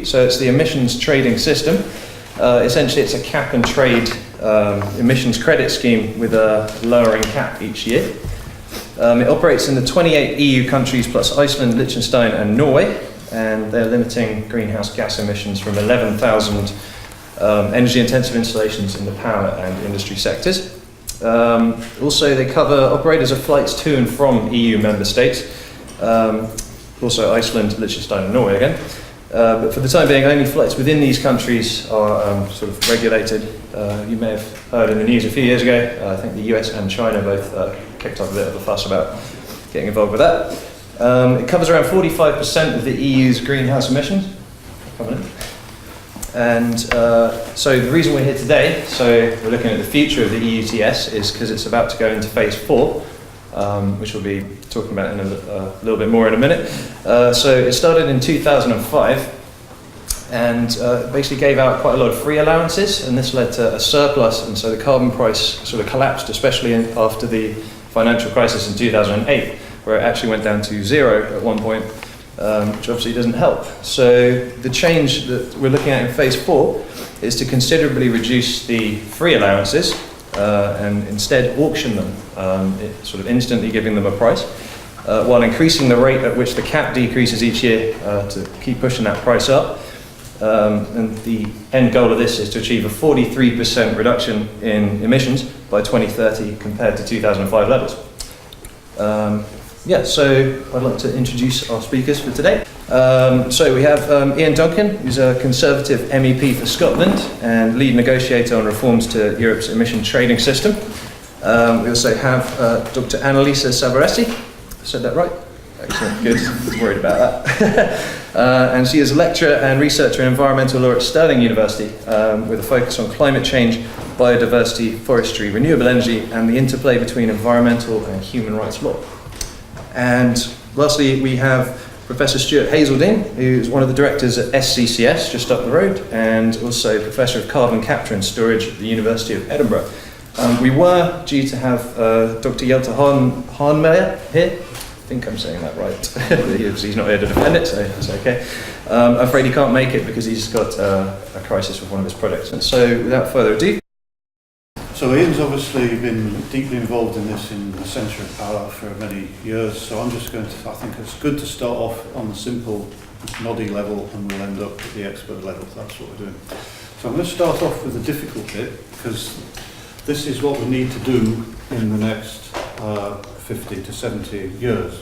So it's the emissions trading system. Essentially it's a cap and trade emissions credit scheme with a lowering cap each year. It operates in the 28 EU countries plus Iceland, Liechtenstein and Norway, and they're limiting greenhouse gas emissions from 11,000 energy intensive installations in the power and industry sectors. Also they cover operators of flights to and from EU member states, also Iceland, Liechtenstein and Norway again. But for the time being, only flights within these countries are sort of regulated. You may have heard in the news a few years ago, I think the US and China both kicked up a bit of a fuss about getting involved with that. It covers around 45% of the EU's greenhouse emissions. And so the reason we're here today, so we're looking at the future of the EU ETS, is because it's about to go into phase 4, which we'll be talking about in a little bit more in a minute. So it started in 2005 and basically gave out quite a lot of free allowances, and this led to a surplus, and so the carbon price sort of collapsed, especially after the financial crisis in 2008, where it actually went down to 0 at one point, which obviously doesn't help. So the change that we're looking at in phase 4 is to considerably reduce the free allowances and instead auction them, sort of instantly giving them a price, while increasing the rate at which the cap decreases each year to keep pushing that price up. And the end goal of this is to achieve a 43% reduction in emissions by 2030 compared to 2005 levels. So I'd like to introduce our speakers for today. So we have Ian Duncan, who's a Conservative MEP for Scotland and lead negotiator on reforms to Europe's emission trading system. We also have Dr. Annalisa Savaresi. I said that right? Excellent, good. I was worried about that. And she is a lecturer and researcher in environmental law at Stirling University with a focus on climate change, biodiversity, forestry, renewable energy, and the interplay between environmental and human rights law. And lastly, we have Professor Stuart Haszeldine, who's one of the directors at SCCS, just up the road, and also Professor of Carbon Capture and Storage at the University of Edinburgh. We were due to have Dr. Jelte Hahnmeyer here. I think I'm saying that right. He's not here to defend it, so it's okay. I'm afraid he can't make it because he's got a crisis with one of his projects. And so without further ado. So Ian's obviously been deeply involved in this in the centre of power for many years, so I'm just going to, I think it's good to start off on the simple noddy level and we'll end up at the expert level. That's what we're doing. So I'm going to start off with the difficult bit, because this is what we need to do in the next 50 to 70 years.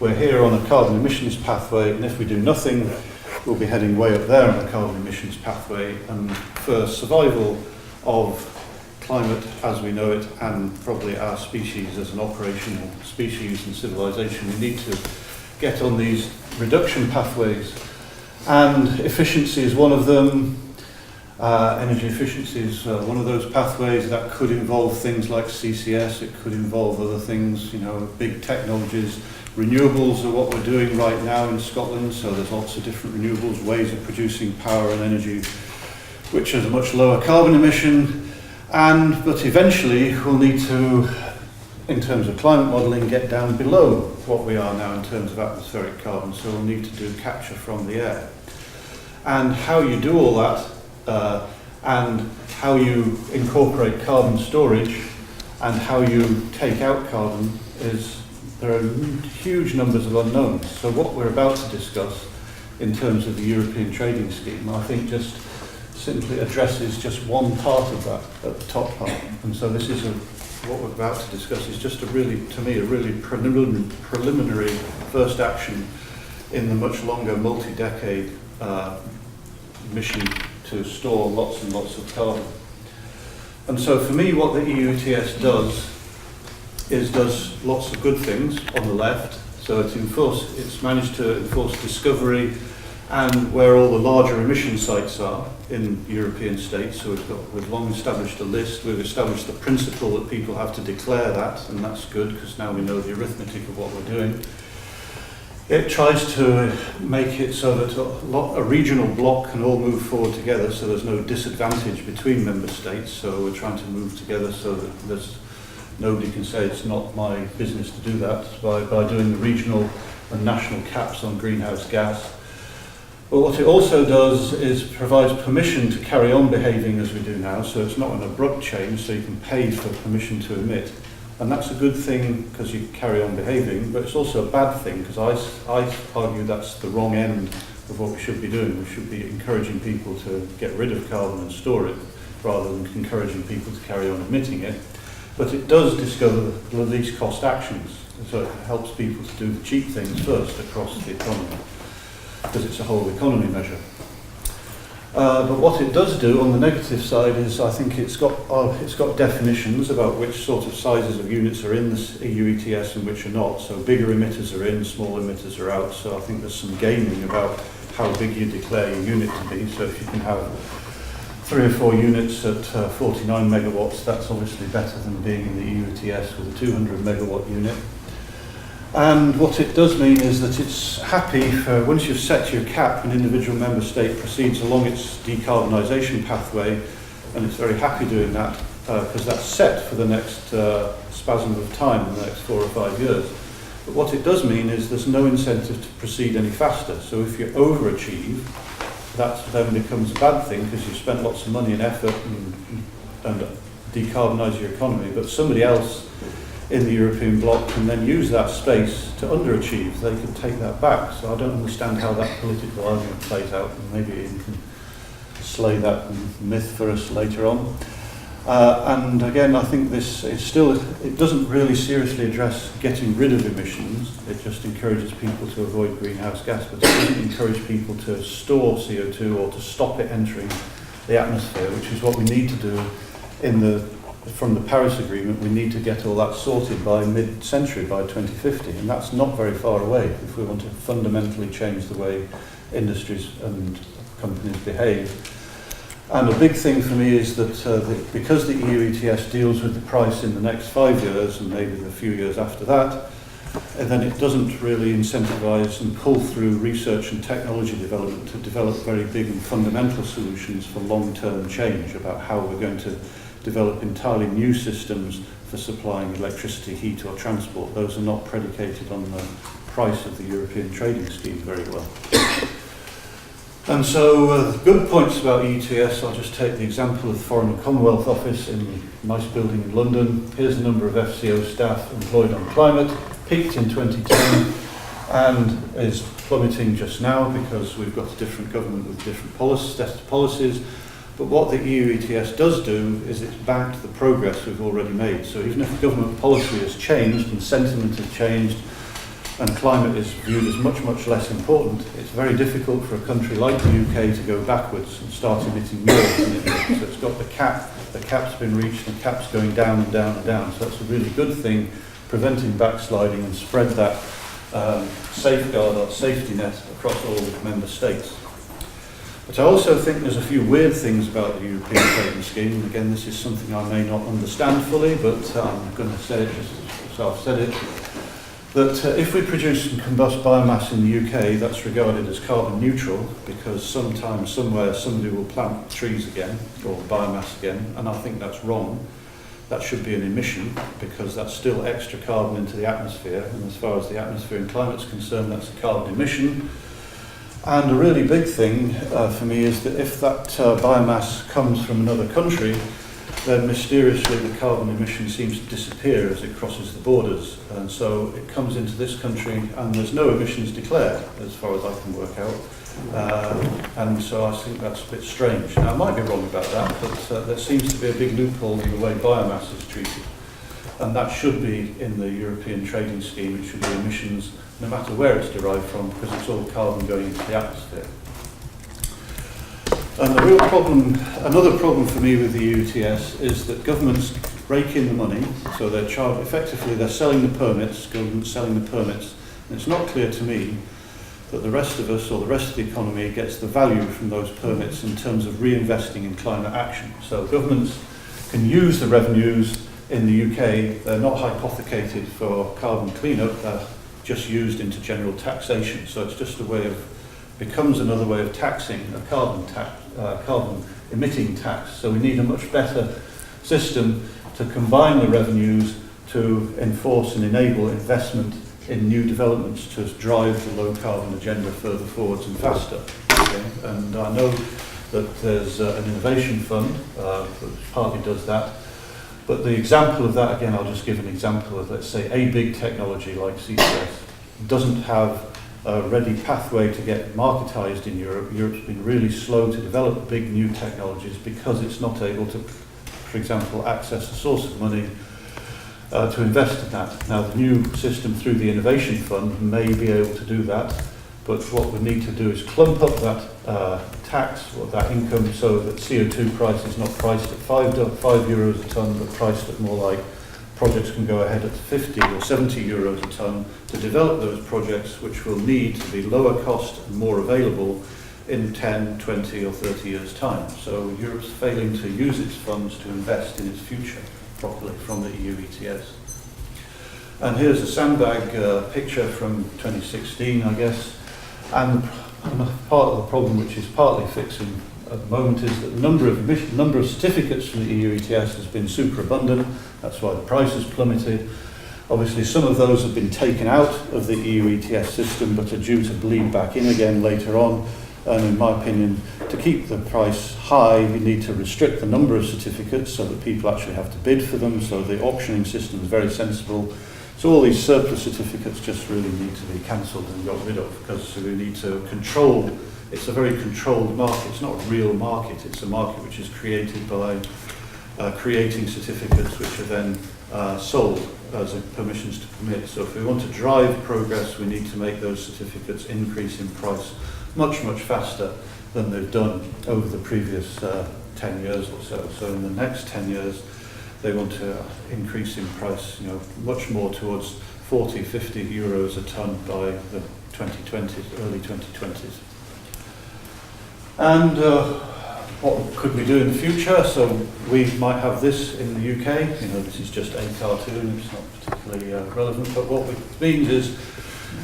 We're here on a carbon emissions pathway, and if we do nothing, we'll be heading way up there on the carbon emissions pathway, and for survival of climate as we know it, and probably our species as an operational species and civilization, we need to get on these reduction pathways. And efficiency is one of them. Energy efficiency is one of those pathways that could involve things like CCS, it could involve other things, big technologies. Renewables are what we're doing right now in Scotland, so there's lots of different renewables, ways of producing power and energy, which has a much lower carbon emission. But eventually we'll need to, in terms of climate modelling, get down below what we are now in terms of atmospheric carbon, so we'll need to do capture from the air. And how you do all that, and how you incorporate carbon storage, and how you take out carbon, there are huge numbers of unknowns. So what we're about to discuss in terms of the European trading scheme, I think just simply addresses just one part of that at the top part. And so this is what we're about to discuss is just to me, a really preliminary first action in the much longer multi-decade mission to store lots and lots of carbon. And so for me, what the EU ETS does lots of good things on the left. So it's managed to enforce discovery and where all the larger emission sites are in European states. So we've long established a list, we've established the principle that people have to declare that, and that's good because now we know the arithmetic of what we're doing. It tries to make it so that a regional bloc can all move forward together, so there's no disadvantage between member states. So we're trying to move together so that nobody can say it's not my business to do that by doing the regional and national caps on greenhouse gas. But what it also does is provides permission to carry on behaving as we do now, so it's not an abrupt change, so you can pay for permission to emit. And that's a good thing because you carry on behaving, but it's also a bad thing because I argue that's the wrong end of what we should be doing. We should be encouraging people to get rid of carbon and store it, rather than encouraging people to carry on emitting it. But it does discover the least cost actions, so it helps people to do the cheap things first across the economy, because it's a whole economy measure. But what it does do on the negative side is I think it's got definitions about which sort of sizes of units are in the EU ETS and which are not. So bigger emitters are in, small emitters are out. So I think there's some gaming about how big you declare your unit to be. So if you can have 3 or 4 units at 49 megawatts, that's obviously better than being in the EU ETS with a 200 megawatt unit. And what it does mean is that it's happy for, once you've set your cap, an individual member state proceeds along its decarbonisation pathway, and it's very happy doing that because that's set for the next spasm of time in the next 4 or 5 years. But what it does mean is there's no incentive to proceed any faster. So if you overachieve, that then becomes a bad thing because you've spent lots of money and effort and decarbonise your economy, but somebody else in the European bloc can then use that space to underachieve. They can take that back. So I don't understand how that political argument plays out, and maybe Ian can slay that myth for us later on. And again, I think this is still, it doesn't really seriously address getting rid of emissions. It just encourages people to avoid greenhouse gas, but it doesn't encourage people to store CO2 or to stop it entering the atmosphere, which is what we need to do from the Paris Agreement. We need to get all that sorted by mid-century, by 2050, and that's not very far away if we want to fundamentally change the way industries and companies behave. And a big thing for me is that because the EU ETS deals with the price in the next 5 years and maybe the few years after that, and then it doesn't really incentivise and pull through research and technology development to develop very big and fundamental solutions for long-term change about how we're going to develop entirely new systems for supplying electricity, heat or transport. Those are not predicated on the price of the European trading scheme very well. And so good points about ETS, I'll just take the example of the Foreign and Commonwealth Office in a nice building in London. Here's the number of FCO staff employed on climate, peaked in 2010 and is plummeting just now because we've got a different government with different policies. But what the EU ETS does do is it's backed the progress we've already made. So even if government policy has changed and sentiment has changed and climate is viewed as much, much less important, it's very difficult for a country like the UK to go backwards and start emitting more than it is. So it's got the cap's been reached, the cap's going down and down and down. So that's a really good thing, preventing backsliding and spread that safeguard or safety net across all the member states. But I also think there's a few weird things about the European trading scheme. And again, this is something I may not understand fully, but I'm going to say it just as I've said it. That if we produce and combust biomass in the UK, that's regarded as carbon neutral because sometime, somewhere, somebody will plant trees again, or biomass again, and I think that's wrong. That should be an emission because that's still extra carbon into the atmosphere, and as far as the atmosphere and climate's concerned, that's a carbon emission. And a really big thing for me is that if that biomass comes from another country, then mysteriously the carbon emission seems to disappear as it crosses the borders. And so it comes into this country and there's no emissions declared, as far as I can work out. And so I think that's a bit strange. Now I might be wrong about that, but there seems to be a big loophole in the way biomass is treated. And that should be in the European trading scheme. It should be emissions no matter where it's derived from, because it's all carbon going into the atmosphere. And the real problem, another problem for me with the EU ETS is that governments rake in the money, so effectively they're selling the permits, government's selling the permits, and it's not clear to me that the rest of us or the rest of the economy gets the value from those permits in terms of reinvesting in climate action. So governments can use the revenues in the UK, they're not hypothecated for carbon cleanup, they're just used into general taxation. So it's just a way of, becomes another way of taxing a carbon emitting tax. So we need a much better system to combine the revenues to enforce and enable investment in new developments to drive the low carbon agenda further forwards and faster. thing, and I know that there's an innovation fund which partly does that. But the example of that, again, I'll just give an example of, let's say, a big technology like CCS doesn't have a ready pathway to get marketized in Europe. Europe's been really slow to develop big new technologies because it's not able to, for example, access a source of money to invest in that. Now, the new system through the Innovation Fund may be able to do that, but what we need to do is clump up that tax or that income so that CO2 price is not priced at €5 a tonne, but priced at more like projects can go ahead at 50 or 70 euros a tonne to develop those projects, which will need to be lower cost and more available in 10, 20 or 30 years' time. So Europe's failing to use its funds to invest in its future properly from the EU ETS. And here's a sandbag picture from 2016, I guess. And part of the problem, which is partly fixing at the moment, is that the number of certificates from the EU ETS has been superabundant. That's why the price has plummeted. Obviously, some of those have been taken out of the EU ETS system, but are due to bleed back in again later on. And in my opinion, to keep the price high, you need to restrict the number of certificates so that people actually have to bid for them. So the auctioning system is very sensible. So all these surplus certificates just really need to be cancelled and got rid of, because we need to control. It's a very controlled market. It's not a real market. It's a market which is created by creating certificates which are then sold as permissions to permit. So if we want to drive progress, we need to make those certificates increase in price much, much faster than they've done over the previous 10 years or so. So in the next 10 years, they want to increase in price, much more towards 40, 50 euros a tonne by the 2020s, early 2020s. And what could we do in the future? So we might have this in the UK. This is just a cartoon. It's not particularly relevant. But what it means is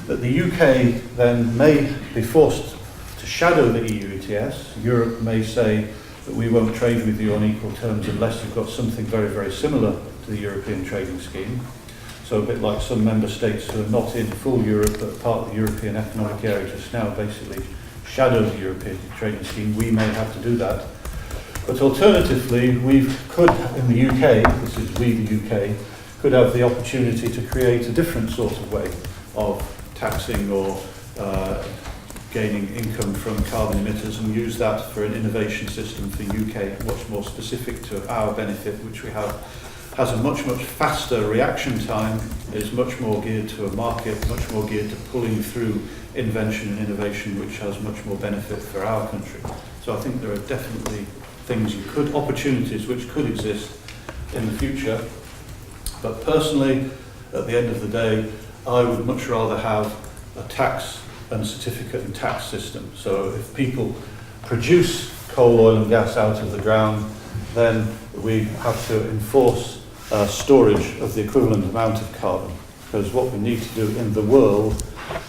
that the UK then may be forced to shadow the EU ETS. Europe may say that we won't trade with you on equal terms unless you've got something very, very similar to the European trading scheme. So a bit like some member states who are not in full Europe but part of the European Economic Area just now basically shadow the European trading scheme. We may have to do that. But alternatively, we could, in the UK, this is we the UK, could have the opportunity to create a different sort of way of taxing or gaining income from carbon emitters and use that for an innovation system for UK, much more specific to our benefit, which we have, has a much, much faster reaction time, is much more geared to a market, much more geared to pulling through invention and innovation, which has much more benefit for our country. So I think there are definitely things opportunities which could exist in the future. But personally, at the end of the day, I would much rather have a tax and certificate and tax system. So if people produce coal, oil and gas out of the ground, then we have to enforce storage of the equivalent amount of carbon. Because what we need to do in the world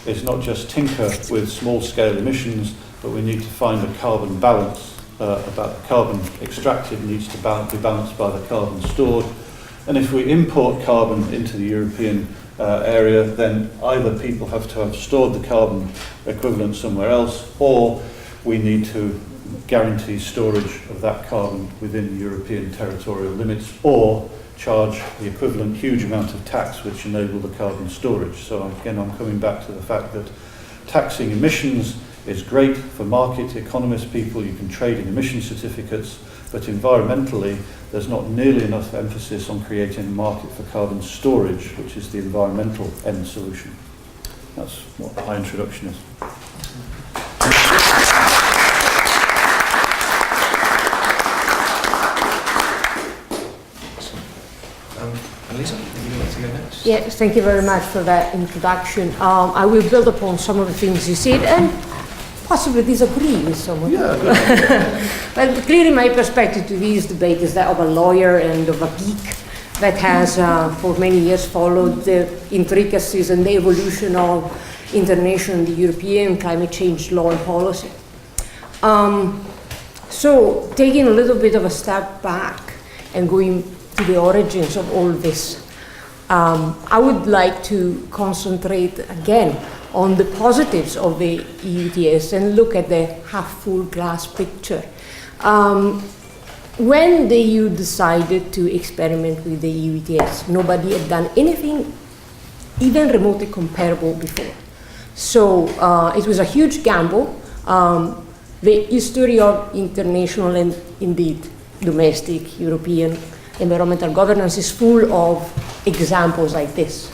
is not just tinker with small-scale emissions, but we need to find a carbon balance. About the carbon extracted needs to be balanced by the carbon stored. And if we import carbon into the European area, then either people have to have stored the carbon equivalent somewhere else, or we need to guarantee storage of that carbon within European territorial limits, or charge the equivalent huge amount of tax which enable the carbon storage. So again, I'm coming back to the fact that taxing emissions is great for market economist people. You can trade in emission certificates, but environmentally there's not nearly enough emphasis on creating a market for carbon storage, which is the environmental end solution. That's what my introduction is. Annalisa, would you like to go next? Yes, thank you very much for that introduction. I will build upon some of the things you said and possibly disagree with some of them. But clearly my perspective to this debate is that of a lawyer and of a geek that has for many years followed the intricacies and the evolution of international and European climate change law and policy. So taking a little bit of a step back and going to the origins of all this, I would like to concentrate again on the positives of the EU ETS and look at the half-full glass picture. When the EU decided to experiment with the EU ETS, nobody had done anything even remotely comparable before. So it was a huge gamble. The history of international and indeed domestic European environmental governance is full of examples like this.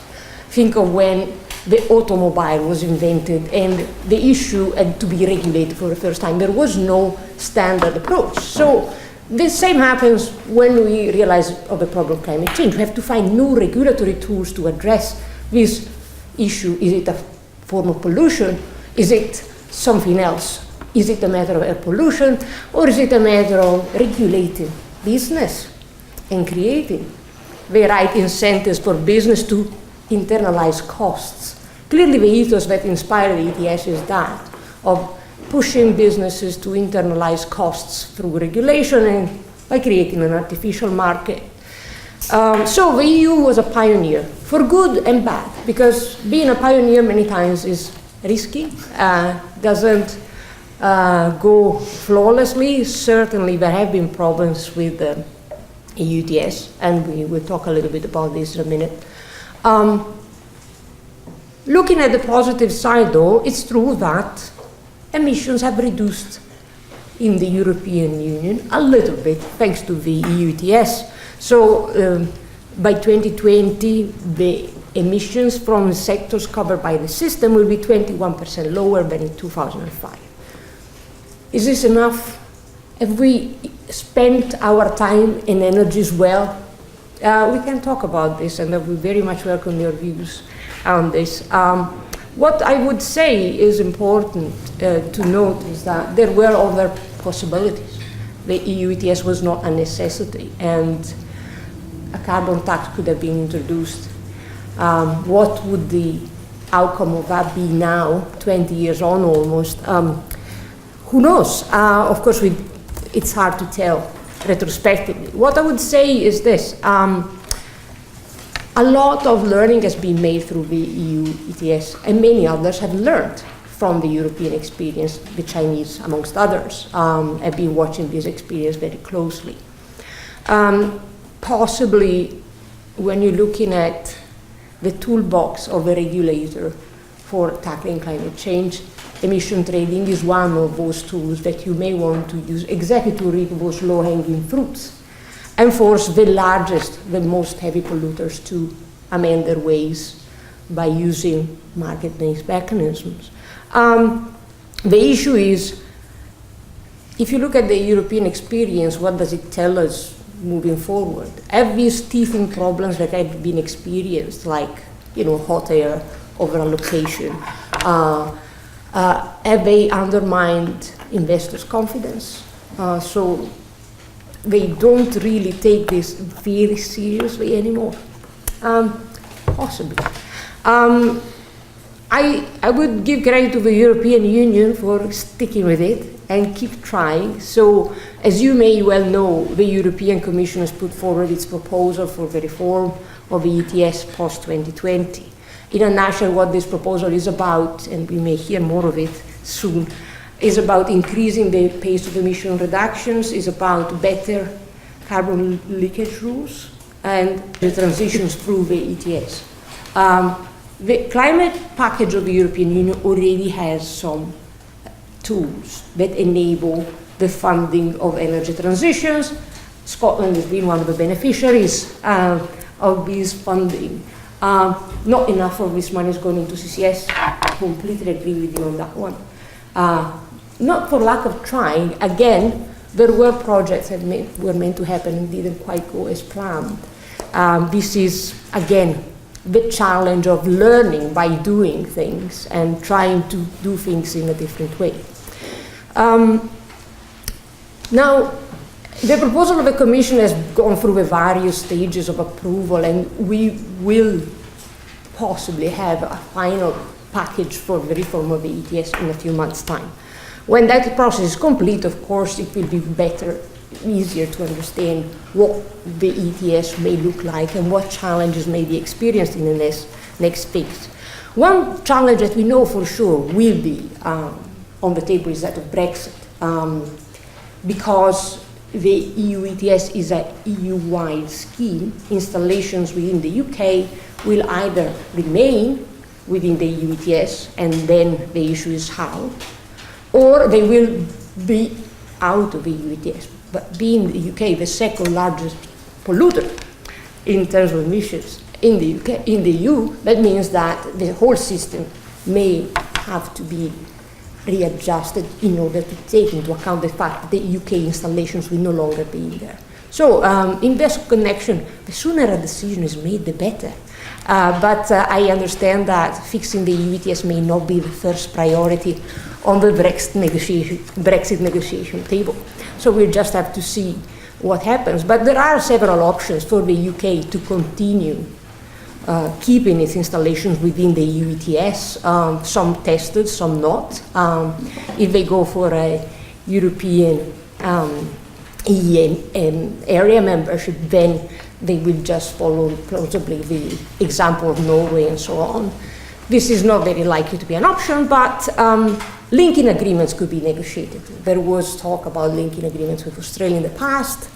Think of when the automobile was invented and the issue had to be regulated for the first time. There was no standard approach. So the same happens when we realize of the problem of climate change. We have to find new regulatory tools to address this issue. Is it a form of pollution? Is it something else? Is it a matter of air pollution? Or is it a matter of regulating business and creating the right incentives for business to internalize costs? Clearly the ethos that inspired the ETS is that, of pushing businesses to internalize costs through regulation and by creating an artificial market. So the EU was a pioneer, for good and bad, because being a pioneer many times is risky, doesn't go flawlessly. Certainly there have been problems with the EU ETS, and we will talk a little bit about this in a minute. Looking at the positive side though, it's true that emissions have reduced in the European Union a little bit thanks to the EU ETS. So by 2020, the emissions from the sectors covered by the system will be 21% lower than in 2005. Is this enough? Have we spent our time and energies well? We can talk about this, and I will very much welcome your views on this. What I would say is important to note is that there were other possibilities. The EU ETS was not a necessity, and a carbon tax could have been introduced. What would the outcome of that be now, 20 years on almost? Who knows? Of course, it's hard to tell retrospectively. What I would say is this. A lot of learning has been made through the EU ETS, and many others have learned from the European experience. The Chinese, amongst others, have been watching this experience very closely. Possibly, when you're looking at the toolbox of a regulator for tackling climate change, emission trading is one of those tools that you may want to use exactly to reap those low-hanging fruits and force the largest, the most heavy polluters to amend their ways by using market-based mechanisms. The issue is, if you look at the European experience, what does it tell us moving forward? Have these teething problems that have been experienced, like hot air over-allocation, have they undermined investors' confidence? So they don't really take this very seriously anymore. Possibly. I would give credit to the European Union for sticking with it and keep trying. So, as you may well know, the European Commission has put forward its proposal for the reform of the ETS post-2020. In a nutshell, what this proposal is about, and we may hear more of it soon, is about increasing the pace of emission reductions, is about better carbon leakage rules, and the transitions through the ETS. The climate package of the European Union already has some tools that enable the funding of energy transitions. Scotland has been one of the beneficiaries of this funding. Not enough of this money is going into CCS. I completely agree with you on that one. Not for lack of trying. Again, there were projects that were meant to happen and didn't quite go as planned. This is, again, the challenge of learning by doing things and trying to do things in a different way. Now, the proposal of the Commission has gone through the various stages of approval, and we will possibly have a final package for the reform of the ETS in a few months' time. When that process is complete, of course, it will be better, easier to understand what the ETS may look like and what challenges may be experienced in the next phase. One challenge that we know for sure will be on the table is that of Brexit, because the EU ETS is an EU-wide scheme. Installations within the UK will either remain within the EU ETS, and then the issue is how, or they will be out of the EU ETS. But being the UK the second largest polluter in terms of emissions in the UK, in the EU, that means that the whole system may have to be readjusted in order to take into account the fact that the UK installations will no longer be in there. So in this connection, the sooner a decision is made, the better. But I understand that fixing the EU ETS may not be the first priority on the Brexit negotiation table. So we'll just have to see what happens. But there are several options for the UK to continue keeping its installations within the EU ETS, some tested, some not. If they go for a European area membership, then they will just follow plausibly the example of Norway and so on. This is not very likely to be an option, but linking agreements could be negotiated. There was talk about linking agreements with Australia in the past,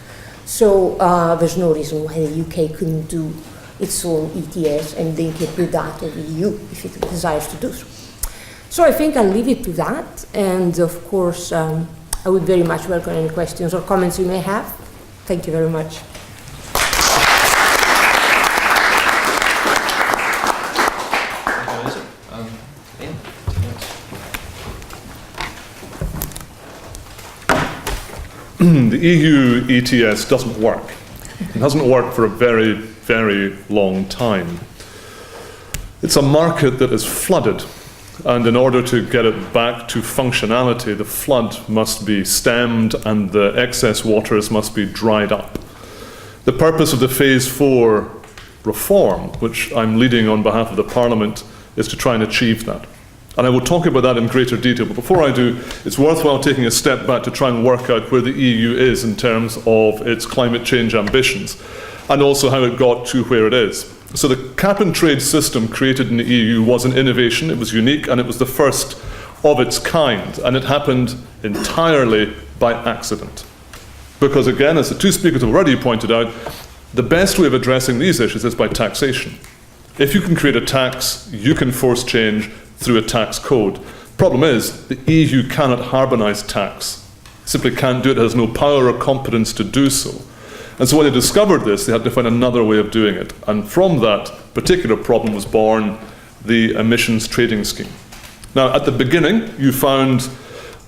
so there's no reason why the UK couldn't do its own ETS and link it with that of the EU if it desires to do so. So I think I'll leave it to that, and of course I would very much welcome any questions or comments you may have. Thank you very much. The EU ETS doesn't work. It hasn't worked for a very, very long time. It's a market that is flooded, and in order to get it back to functionality, the flood must be stemmed and the excess waters must be dried up. The purpose of the Phase 4 reform, which I'm leading on behalf of the Parliament, is to try and achieve that. And I will talk about that in greater detail, but before I do, it's worthwhile taking a step back to try and work out where the EU is in terms of its climate change ambitions, and also how it got to where it is. So the cap-and-trade system created in the EU was an innovation, it was unique, and it was the first of its kind, and it happened entirely by accident. Because again, as the two speakers have already pointed out, the best way of addressing these issues is by taxation. If you can create a tax, you can force change through a tax code. Problem is, the EU cannot harmonise tax. It simply can't do it, it has no power or competence to do so. And so when they discovered this, they had to find another way of doing it. And from that particular problem was born the emissions trading scheme. Now, at the beginning, you found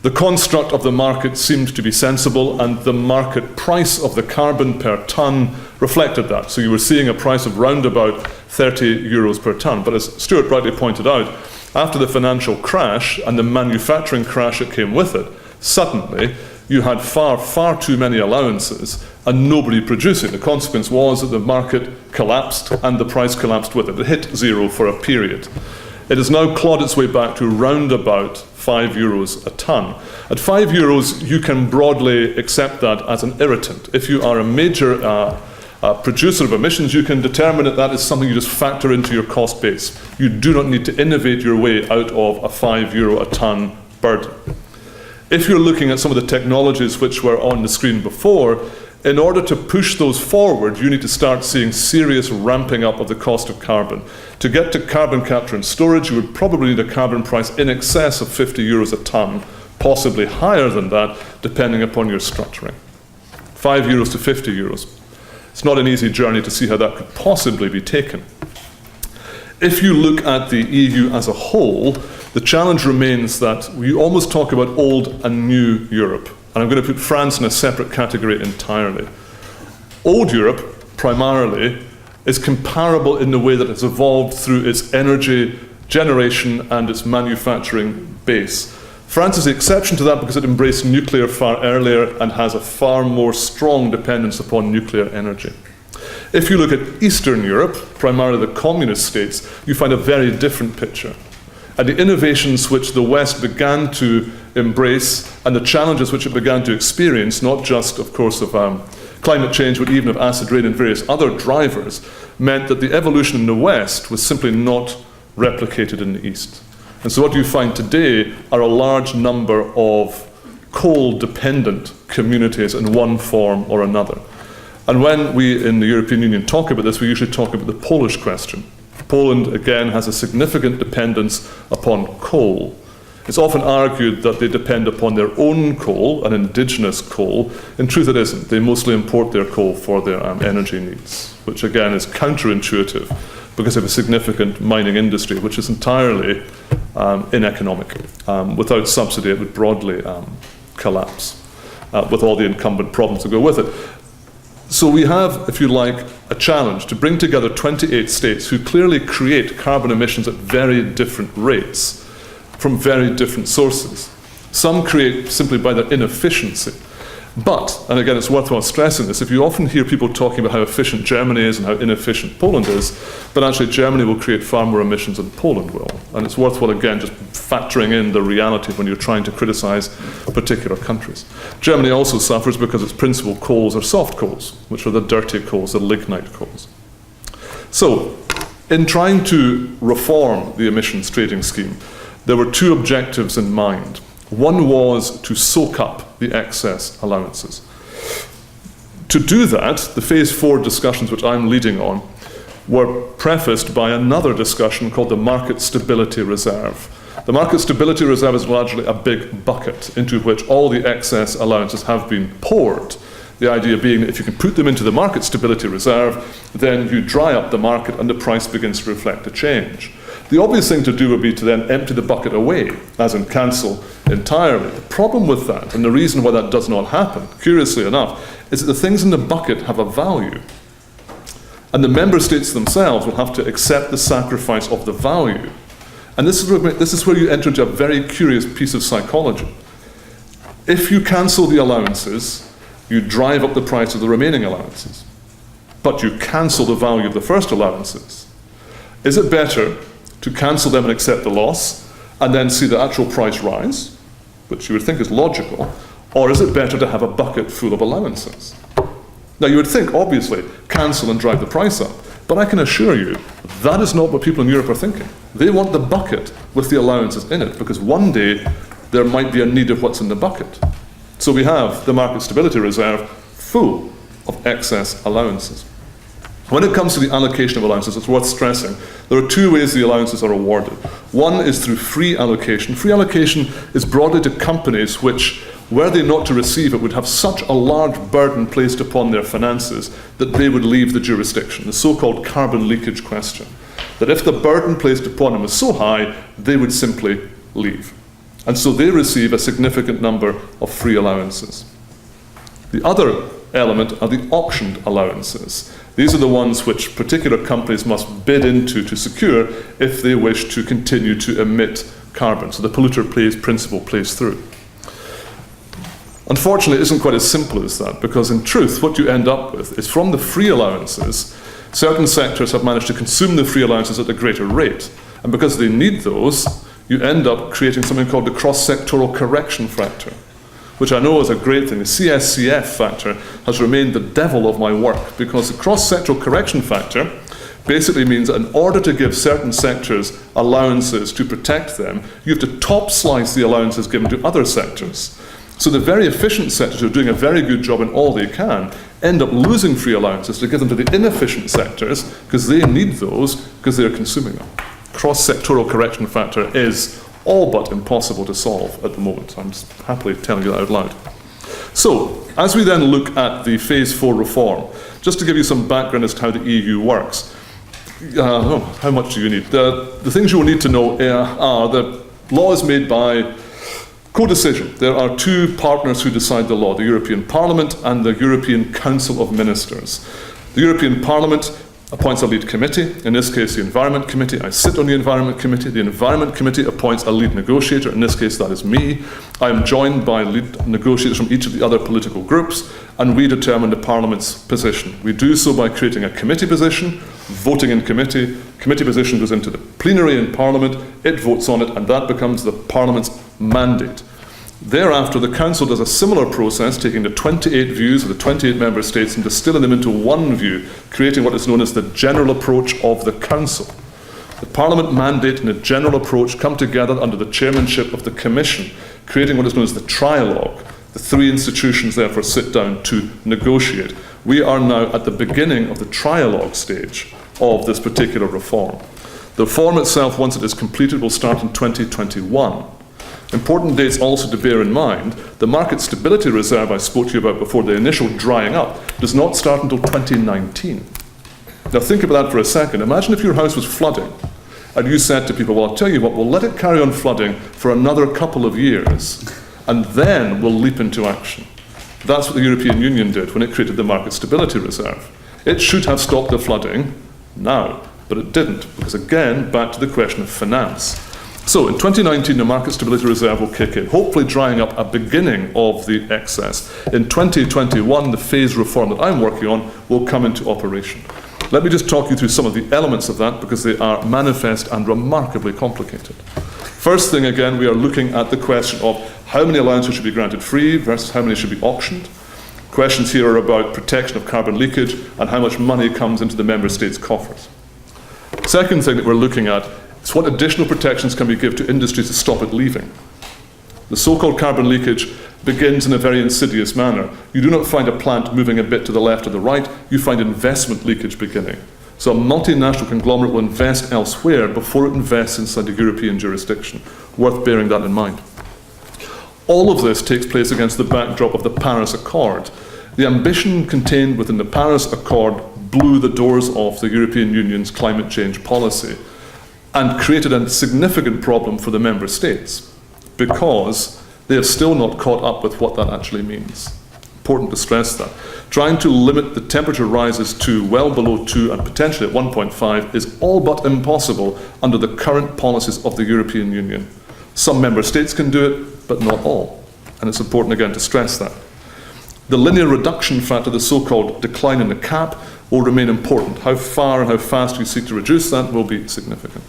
the construct of the market seemed to be sensible, and the market price of the carbon per tonne reflected that. So you were seeing a price of round about 30 euros per tonne. But as Stuart rightly pointed out, after the financial crash and the manufacturing crash that came with it, suddenly you had far, far too many allowances and nobody producing. The consequence was that the market collapsed and the price collapsed with it. It hit zero for a period. It has now clawed its way back to round about 5 euros a tonne. At 5 euros, you can broadly accept that as an irritant. If you are a major producer of emissions, you can determine that that is something you just factor into your cost base. You do not need to innovate your way out of a 5 euro a tonne burden. If you're looking at some of the technologies which were on the screen before, in order to push those forward, you need to start seeing serious ramping up of the cost of carbon. To get to carbon capture and storage, you would probably need a carbon price in excess of 50 euros a tonne, possibly higher than that, depending upon your structuring. 5 euros to 50 euros. It's not an easy journey to see how that could possibly be taken. If you look at the EU as a whole, the challenge remains that we almost talk about old and new Europe. And I'm going to put France in a separate category entirely. Old Europe, primarily, is comparable in the way that it's evolved through its energy generation and its manufacturing base. France is the exception to that because it embraced nuclear far earlier and has a far more strong dependence upon nuclear energy. If you look at Eastern Europe, primarily the communist states, you find a very different picture. And the innovations which the West began to embrace and the challenges which it began to experience, not just, of course, of climate change, but even of acid rain and various other drivers, meant that the evolution in the West was simply not replicated in the east. And so what you find today are a large number of coal-dependent communities in one form or another. And when we in the European Union talk about this, we usually talk about the Polish question. Poland, again, has a significant dependence upon coal. It's often argued that they depend upon their own coal, an indigenous coal. In truth, it isn't. They mostly import their coal for their energy needs, which again is counterintuitive because they have a significant mining industry, which is entirely ineconomic. Without subsidy, it would broadly collapse with all the incumbent problems that go with it. So we have, if you like, a challenge to bring together 28 states who clearly create carbon emissions at very different rates from very different sources. Some create simply by their inefficiency. But, and again, it's worthwhile stressing this, if you often hear people talking about how efficient Germany is and how inefficient Poland is, but actually Germany will create far more emissions than Poland will. And it's worthwhile, again, just factoring in the reality when you're trying to criticize particular countries. Germany also suffers because its principal coals are soft coals, which are the dirty coals, the lignite coals. So, in trying to reform the emissions trading scheme, there were two objectives in mind. One was to soak up the excess allowances. To do that, the Phase 4 discussions, which I'm leading on, were prefaced by another discussion called the Market Stability Reserve. The Market Stability Reserve is largely a big bucket into which all the excess allowances have been poured. The idea being that if you can put them into the Market Stability Reserve, then you dry up the market and the price begins to reflect a change. The obvious thing to do would be to then empty the bucket away, as in cancel entirely. The problem with that, and the reason why that does not happen, curiously enough, is that the things in the bucket have a value. And the member states themselves will have to accept the sacrifice of the value. And this is where you enter into a very curious piece of psychology. If you cancel the allowances, you drive up the price of the remaining allowances. But you cancel the value of the first allowances. Is it better to cancel them and accept the loss, and then see the actual price rise, which you would think is logical, or is it better to have a bucket full of allowances? Now you would think, obviously, cancel and drive the price up, but I can assure you, that is not what people in Europe are thinking. They want the bucket with the allowances in it, because one day there might be a need of what's in the bucket. So we have the Market Stability Reserve full of excess allowances. When it comes to the allocation of allowances, it's worth stressing there are two ways the allowances are awarded. One is through free allocation. Free allocation is broadly to companies which, were they not to receive it, would have such a large burden placed upon their finances that they would leave the jurisdiction, the so-called carbon leakage question. That if the burden placed upon them was so high, they would simply leave. And so they receive a significant number of free allowances. The other element are the auctioned allowances. These are the ones which particular companies must bid into to secure if they wish to continue to emit carbon. So the polluter pays principle plays through. Unfortunately, it isn't quite as simple as that, because in truth, what you end up with is from the free allowances, certain sectors have managed to consume the free allowances at a greater rate. And because they need those, you end up creating something called the cross-sectoral correction factor, which I know is a great thing. The CSCF factor has remained the devil of my work, because the cross-sectoral correction factor basically means that in order to give certain sectors allowances to protect them, you have to top slice the allowances given to other sectors. So the very efficient sectors who are doing a very good job in all they can end up losing free allowances to give them to the inefficient sectors because they need those because they are consuming them. Cross-sectoral correction factor is all but impossible to solve at the moment. I'm just happily telling you that out loud. So, as we then look at the Phase 4 reform, just to give you some background as to how the EU works, how much do you need? The things you will need to know are the law is made by co-decision. There are two partners who decide the law, the European Parliament and the European Council of Ministers. The European Parliament appoints a lead committee, in this case the Environment Committee. I sit on the Environment Committee. The Environment Committee appoints a lead negotiator, in this case that is me. I am joined by lead negotiators from each of the other political groups, and we determine the Parliament's position. We do so by creating a committee position, voting in committee. Committee position goes into the plenary in Parliament, it votes on it, and that becomes the Parliament's mandate. Thereafter, the Council does a similar process, taking the 28 views of the 28 member states and distilling them into one view, creating what is known as the general approach of the Council. The Parliament mandate and a general approach come together under the chairmanship of the Commission, creating what is known as the trialogue. The three institutions therefore sit down to negotiate. We are now at the beginning of the trialogue stage of this particular reform. The reform itself, once it is completed, will start in 2021. Important dates also to bear in mind: the market stability reserve I spoke to you about before, the initial drying up, does not start until 2019. Now think about that for a second. Imagine if your house was flooding and you said to people, well, I'll tell you what, we'll let it carry on flooding for another couple of years and then we'll leap into action. That's what the European Union did when it created the market stability reserve. It should have stopped the flooding now, but it didn't, because again, back to the question of finance. So in 2019, the market stability reserve will kick in, hopefully drying up a beginning of the excess. In 2021, the phase reform that I'm working on will come into operation. Let me just talk you through some of the elements of that, because they are manifest and remarkably complicated. First thing, again, we are looking at the question of how many allowances should be granted free versus how many should be auctioned. Questions here are about protection of carbon leakage and how much money comes into the member states' coffers. Second thing that we're looking at is what additional protections can we give to industries to stop it leaving. The so-called carbon leakage begins in a very insidious manner. You do not find a plant moving a bit to the left or the right, you find investment leakage beginning. So a multinational conglomerate will invest elsewhere before it invests inside the European jurisdiction. Worth bearing that in mind. All of this takes place against the backdrop of the Paris Accord. The ambition contained within the Paris Accord blew the doors off the European Union's climate change policy and created a significant problem for the member states, because they have still not caught up with what that actually means. Important to stress that. Trying to limit the temperature rises to well below 2 and potentially at 1.5 is all but impossible under the current policies of the European Union. Some member states can do it, but not all. And it's important again to stress that. The linear reduction factor, the so-called decline in the cap, will remain important. How far and how fast we seek to reduce that will be significant.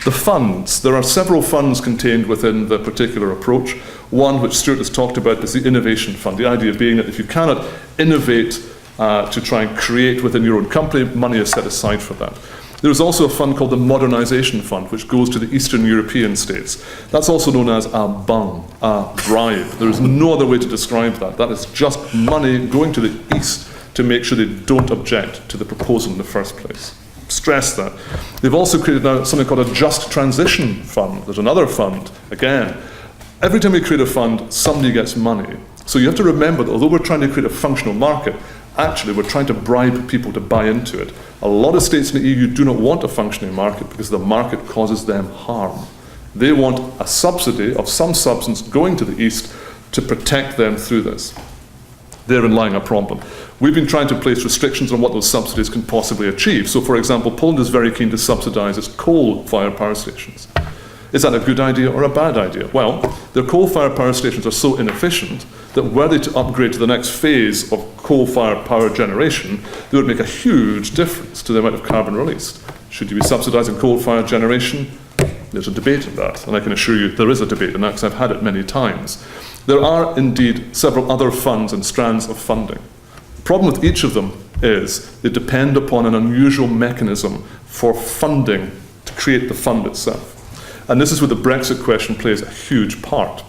The funds. There are several funds contained within the particular approach. One, which Stuart has talked about, is the Innovation Fund. The idea being that if you cannot innovate to try and create within your own company, money is set aside for that. There is also a fund called the Modernisation Fund, which goes to the Eastern European states. That's also known as a bung, a bribe. There is no other way to describe that. That is just money going to the East to make sure they don't object to the proposal in the first place. Stress that. They've also created now something called a Just Transition Fund. There's another fund. Again, every time we create a fund, somebody gets money. So you have to remember that although we're trying to create a functional market, actually we're trying to bribe people to buy into it. A lot of states in the EU do not want a functioning market because the market causes them harm. They want a subsidy of some substance going to the East to protect them through this. Therein lying a problem. We've been trying to place restrictions on what those subsidies can possibly achieve. So, for example, Poland is very keen to subsidise its coal-fired power stations. Is that a good idea or a bad idea? Well, their coal-fired power stations are so inefficient that were they to upgrade to the next phase of coal-fired power generation, they would make a huge difference to the amount of carbon released. Should you be subsidising coal-fired generation? There's a debate in that, and I can assure you there is a debate in that because I've had it many times. There are indeed several other funds and strands of funding. The problem with each of them is they depend upon an unusual mechanism for funding to create the fund itself. And this is where the Brexit question plays a huge part.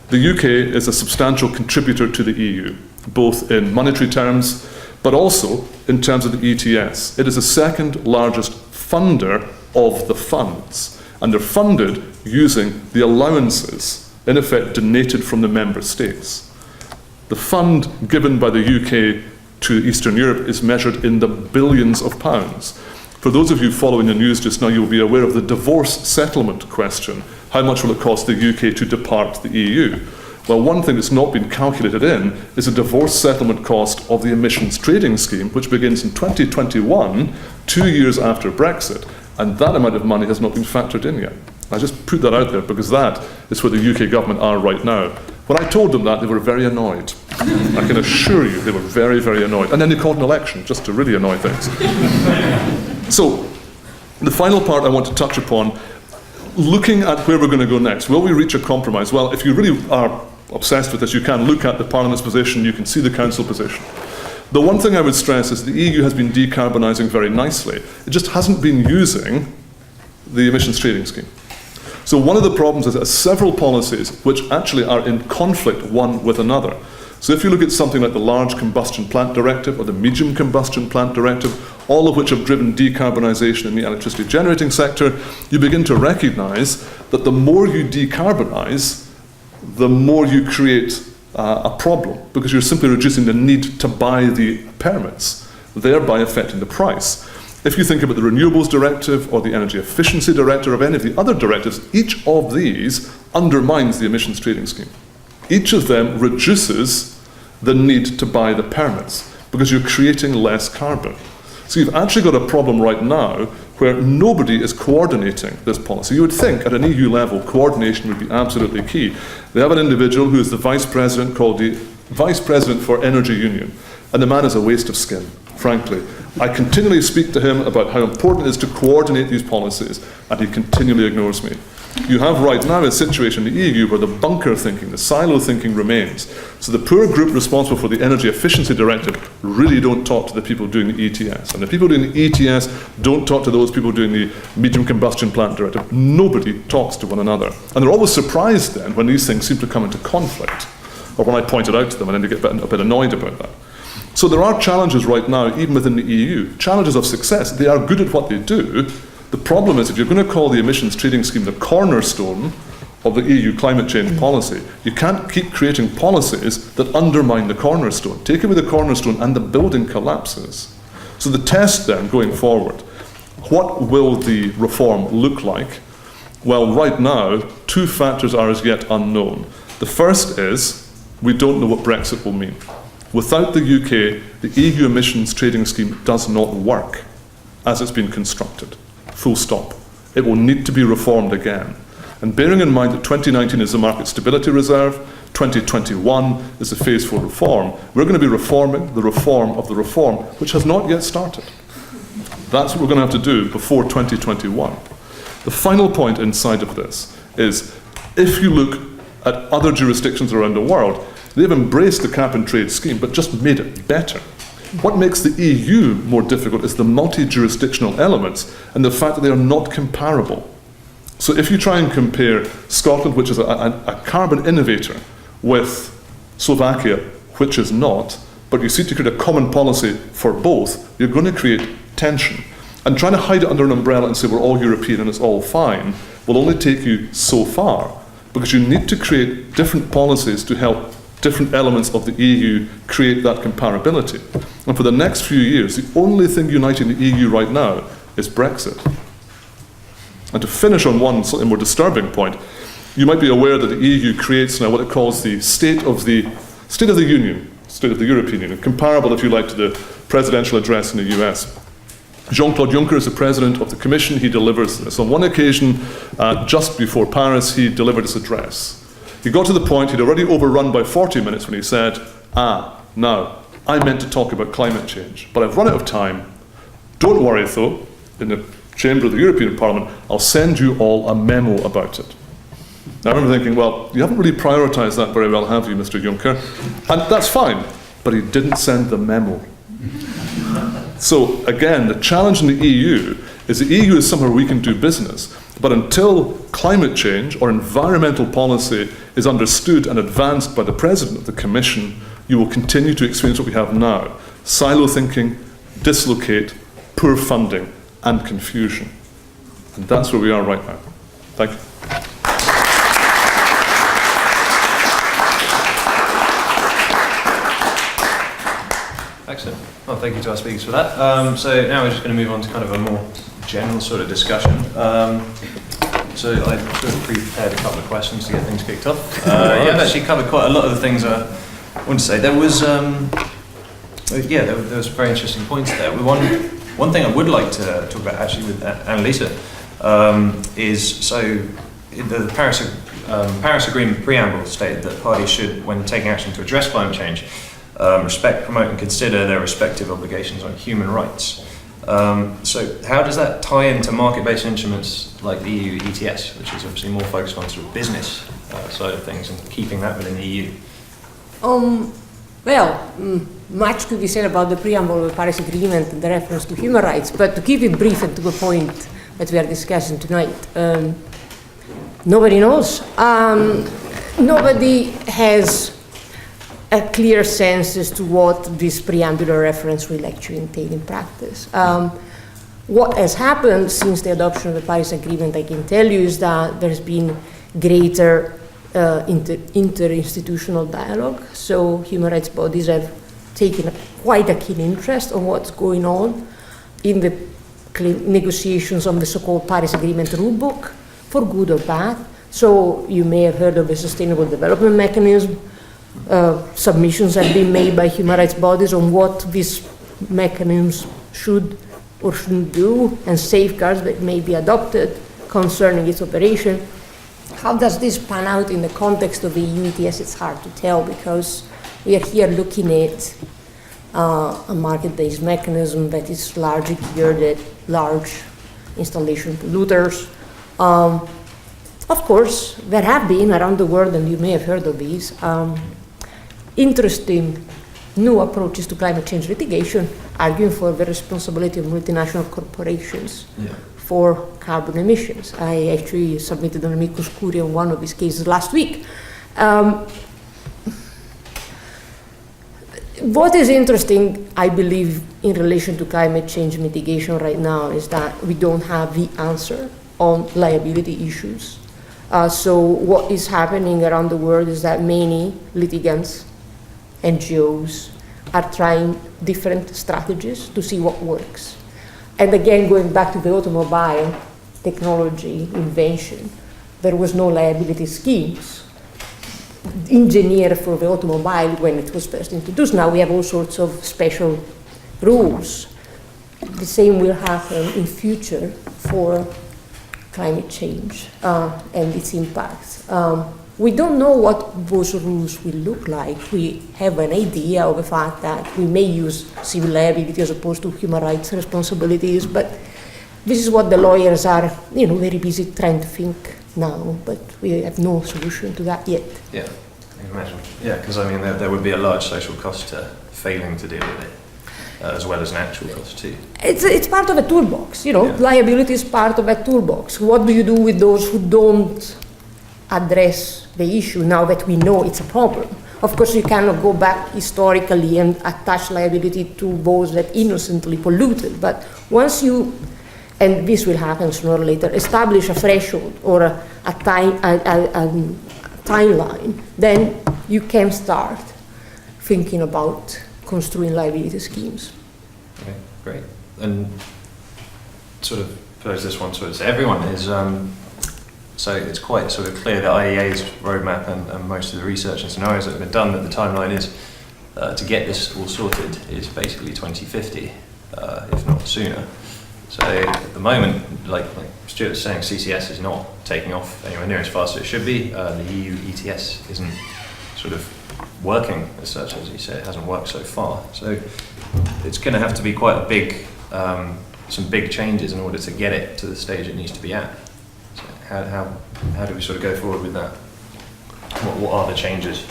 The UK is a substantial contributor to the EU, both in monetary terms, but also in terms of the ETS. It is the second largest funder of the funds, and they're funded using the allowances, in effect donated from the member states. The fund given by the UK to Eastern Europe is measured in the billions of pounds. For those of you following the news just now, you'll be aware of the divorce settlement question. How much will it cost the UK to depart the EU? Well, one thing that's not been calculated in is the divorce settlement cost of the emissions trading scheme, which begins in 2021, 2 years after Brexit, and that amount of money has not been factored in yet. I just put that out there because that is where the UK government are right now. When I told them that, they were very annoyed. I can assure you they were very, very annoyed. And then they called an election just to really annoy things. So, the final part I want to touch upon, looking at where we're going to go next. Will we reach a compromise? Well, if you really are obsessed with this, you can look at the Parliament's position, you can see the Council position. The one thing I would stress is the EU has been decarbonising very nicely. It just hasn't been using the emissions trading scheme. So one of the problems is that several policies which actually are in conflict one with another. So if you look at something like the Large Combustion Plant Directive or the Medium Combustion Plant Directive, all of which have driven decarbonisation in the electricity generating sector, you begin to recognise that the more you decarbonise, the more you create a problem, because you're simply reducing the need to buy the permits, thereby affecting the price. If you think about the Renewables Directive or the Energy Efficiency Directive or any of the other directives, each of these undermines the emissions trading scheme. Each of them reduces the need to buy the permits because you're creating less carbon. So you've actually got a problem right now where nobody is coordinating this policy. You would think at an EU level coordination would be absolutely key. They have an individual who is the vice president called the Vice President for Energy Union, and the man is a waste of skin, frankly. I continually speak to him about how important it is to coordinate these policies, and he continually ignores me. You have right now a situation in the EU where the bunker thinking, the silo thinking remains. So the poor group responsible for the Energy Efficiency Directive really don't talk to the people doing the ETS. And the people doing the ETS don't talk to those people doing the Medium Combustion Plant Directive. Nobody talks to one another. And they're always surprised then when these things seem to come into conflict, or when I point it out to them and then they get a bit annoyed about that. So there are challenges right now, even within the EU, challenges of success. They are good at what they do. The problem is if you're going to call the emissions trading scheme the cornerstone of the EU climate change policy, you can't keep creating policies that undermine the cornerstone. Take away the cornerstone and the building collapses. So the test then, going forward, what will the reform look like? Well, right now, two factors are as yet unknown. The first is we don't know what Brexit will mean. Without the UK, the EU emissions trading scheme does not work as it's been constructed. Full stop. It will need to be reformed again. And bearing in mind that 2019 is the Market Stability Reserve, 2021 is the phase for reform, we're going to be reforming the reform of the reform, which has not yet started. That's what we're going to have to do before 2021. The final point inside of this is, if you look at other jurisdictions around the world, they've embraced the cap and trade scheme, but just made it better. What makes the EU more difficult is the multi-jurisdictional elements and the fact that they are not comparable. So if you try and compare Scotland, which is a carbon innovator, with Slovakia, which is not, but you seek to create a common policy for both, you're going to create tension. And trying to hide it under an umbrella and say we're all European and it's all fine will only take you so far, because you need to create different policies to help different elements of the EU create that comparability. And for the next few years, the only thing uniting the EU right now is Brexit. And to finish on one slightly more disturbing point, you might be aware that the EU creates now what it calls the State of the Union, State of the European Union, comparable, if you like, to the presidential address in the US. Jean-Claude Juncker is the president of the Commission. He delivers this. On one occasion, just before Paris, he delivered his address. He got to the point, he'd already overrun by 40 minutes when he said, now, I meant to talk about climate change, but I've run out of time. Don't worry though, in the chamber of the European Parliament, I'll send you all a memo about it. Now I remember thinking, well, you haven't really prioritised that very well, have you, Mr. Juncker? And that's fine, but he didn't send the memo. So again, the challenge in the EU is the EU is somewhere we can do business, but until climate change or environmental policy is understood and advanced by the President of the Commission, you will continue to experience what we have now. Silo thinking, dislocate, poor funding, and confusion. And that's where we are right now. Thank you. Excellent. Well, thank you to our speakers for that. So now we're just going to move on to kind of a more general sort of discussion. So I sort of pre-prepared a couple of questions to get things kicked off. You've actually covered quite a lot of the things I want to say. There was, there was very interesting points there. One thing I would like to talk about actually with Annalisa is, so the Paris Agreement preamble stated that parties should, when taking action to address climate change, respect, promote and consider their respective obligations on human rights. So how does that tie into market-based instruments like the EU ETS, which is obviously more focused on sort of business side of things and keeping that within the EU? much could be said about the preamble of the Paris Agreement and the reference to human rights, but to keep it brief and to the point that we are discussing tonight, nobody knows. Nobody has a clear sense as to what this preambular reference will actually entail in practice. What has happened since the adoption of the Paris Agreement, I can tell you, is that there's been greater interinstitutional dialogue. So human rights bodies have taken quite a keen interest in what's going on in the negotiations on the so-called Paris Agreement rulebook, for good or bad. So you may have heard of the Sustainable Development Mechanism. Submissions have been made by human rights bodies on what these mechanisms should or shouldn't do, and safeguards that may be adopted concerning its operation. How does this pan out in the context of the EU ETS? It's hard to tell, because we are here looking at a market-based mechanism that is largely geared at large installation polluters. Of course, there have been around the world, and you may have heard of these, interesting new approaches to climate change litigation, arguing for the responsibility of multinational corporations for carbon emissions. I actually submitted an amicus curiae on one of these cases last week. What is interesting, I believe, in relation to climate change mitigation right now is that we don't have the answer on liability issues. So what is happening around the world is that many litigants, NGOs, are trying different strategies to see what works. And again, going back to the automobile technology invention, there was no liability schemes engineered for the automobile when it was first introduced. Now we have all sorts of special rules. The same will happen in future for climate change and its impacts. We don't know what those rules will look like. We have an idea of the fact that we may use civil liability as opposed to human rights responsibilities, but this is what the lawyers are, very busy trying to think now, but we have no solution to that yet. Yeah, I can imagine. Yeah, because there would be a large social cost to failing to deal with it, as well as an actual cost too. It's part of a toolbox, liability is part of a toolbox. What do you do with those who don't address the issue now that we know it's a problem? Of course, you cannot go back historically and attach liability to those that innocently polluted, but once you, and this will happen sooner or later, establish a threshold or a timeline, then you can start thinking about construing liability schemes. Okay, great. And sort of pose this one to everyone is, so it's quite sort of clear that IEA's roadmap and most of the research and scenarios that have been done, that the timeline is to get this all sorted is basically 2050, if not sooner. So at the moment, like Stuart was saying, CCS is not taking off anywhere near as fast as it should be. The EU ETS isn't sort of working as such, as you say, it hasn't worked so far. So it's going to have to be quite a big, some big changes in order to get it to the stage it needs to be at. So how do we sort of go forward with that? What are the changes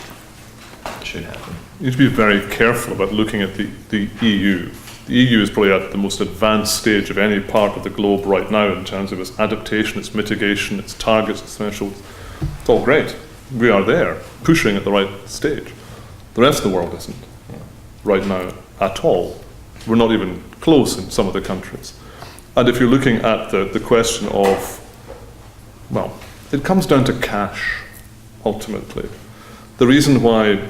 that should happen? You need to be very careful about looking at the EU. The EU is probably at the most advanced stage of any part of the globe right now in terms of its adaptation, its mitigation, its targets, its thresholds. It's all great. We are there, pushing at the right stage. The rest of the world isn't right now at all. We're not even close in some of the countries. And if you're looking at the question of, well, it comes down to cash, ultimately. The reason why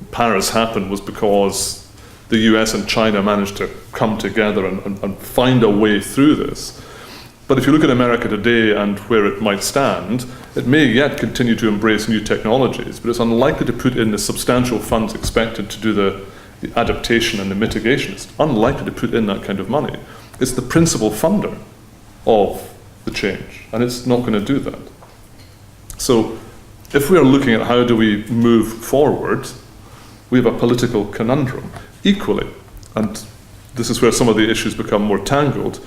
Paris happened was because the US and China managed to come together and find a way through this. But if you look at America today and where it might stand, it may yet continue to embrace new technologies, but it's unlikely to put in the substantial funds expected to do the adaptation and the mitigation. It's unlikely to put in that kind of money. It's the principal funder of the change, and it's not going to do that. So if we are looking at how do we move forward, we have a political conundrum. Equally, and this is where some of the issues become more tangled,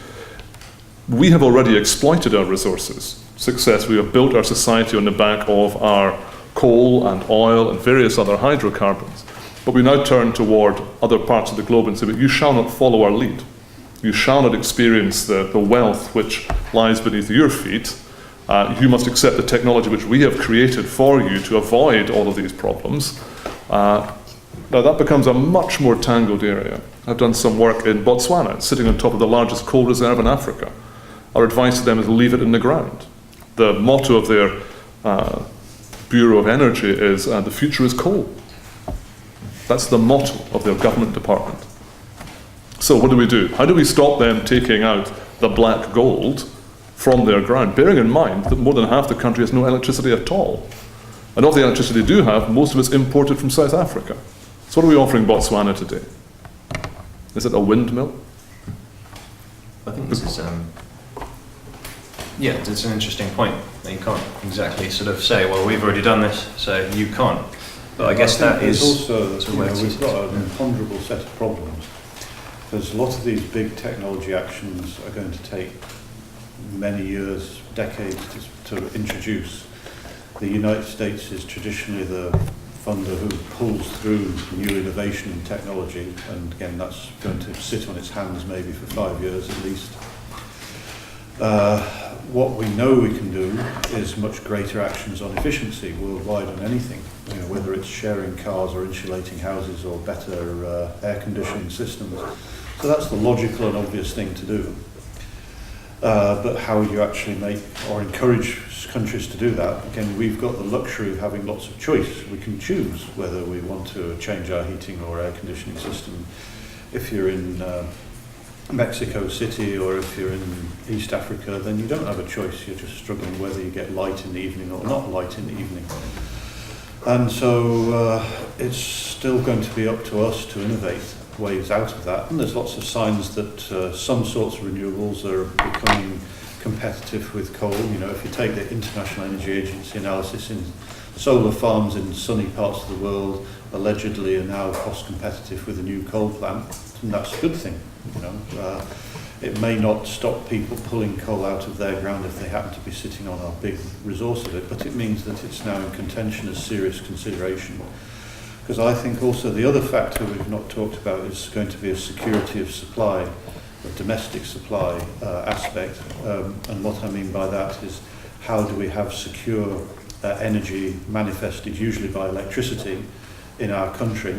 we have already exploited our resources successfully. We have built our society on the back of our coal and oil and various other hydrocarbons. But we now turn toward other parts of the globe and say, but you shall not follow our lead. You shall not experience the wealth which lies beneath your feet. You must accept the technology which we have created for you to avoid all of these problems. Now that becomes a much more tangled area. I've done some work in Botswana, sitting on top of the largest coal reserve in Africa. Our advice to them is leave it in the ground. The motto of their Bureau of Energy is, the future is coal. That's the motto of their government department. So what do? How do we stop them taking out the black gold from their ground, bearing in mind that more than half the country has no electricity at all? And of the electricity they do have, most of it's imported from South Africa. So what are we offering Botswana today? Is it a windmill? I think this is, it's an interesting point. You can't exactly sort of say, well, we've already done this, so you can't. But I guess that is also, we've got an imponderable set of problems. Because a lot of these big technology actions are going to take many years, decades to introduce. The United States is traditionally the funder who pulls through new innovation in technology, and again that's going to sit on its hands maybe for 5 years at least. What we know we can do is much greater actions on efficiency worldwide on anything, whether it's sharing cars or insulating houses or better air conditioning systems. So that's the logical and obvious thing to do. But how you actually make or encourage countries to do that, again, we've got the luxury of having lots of choice. We can choose whether we want to change our heating or air conditioning system. If you're in Mexico City or if you're in East Africa, then you don't have a choice. You're just struggling whether you get light in the evening or not light in the evening. And so it's still going to be up to us to innovate ways out of that. And there's lots of signs that some sorts of renewables are becoming competitive with coal. If you take the International Energy Agency analysis, in solar farms in sunny parts of the world allegedly are now cost competitive with a new coal plant, and that's a good thing. It may not stop people pulling coal out of their ground if they happen to be sitting on a big resource of it, but it means that it's now in contention as serious consideration. Because I think also the other factor we've not talked about is going to be a security of supply, a domestic supply aspect. And what I mean by that is, how do we have secure energy manifested usually by electricity in our country,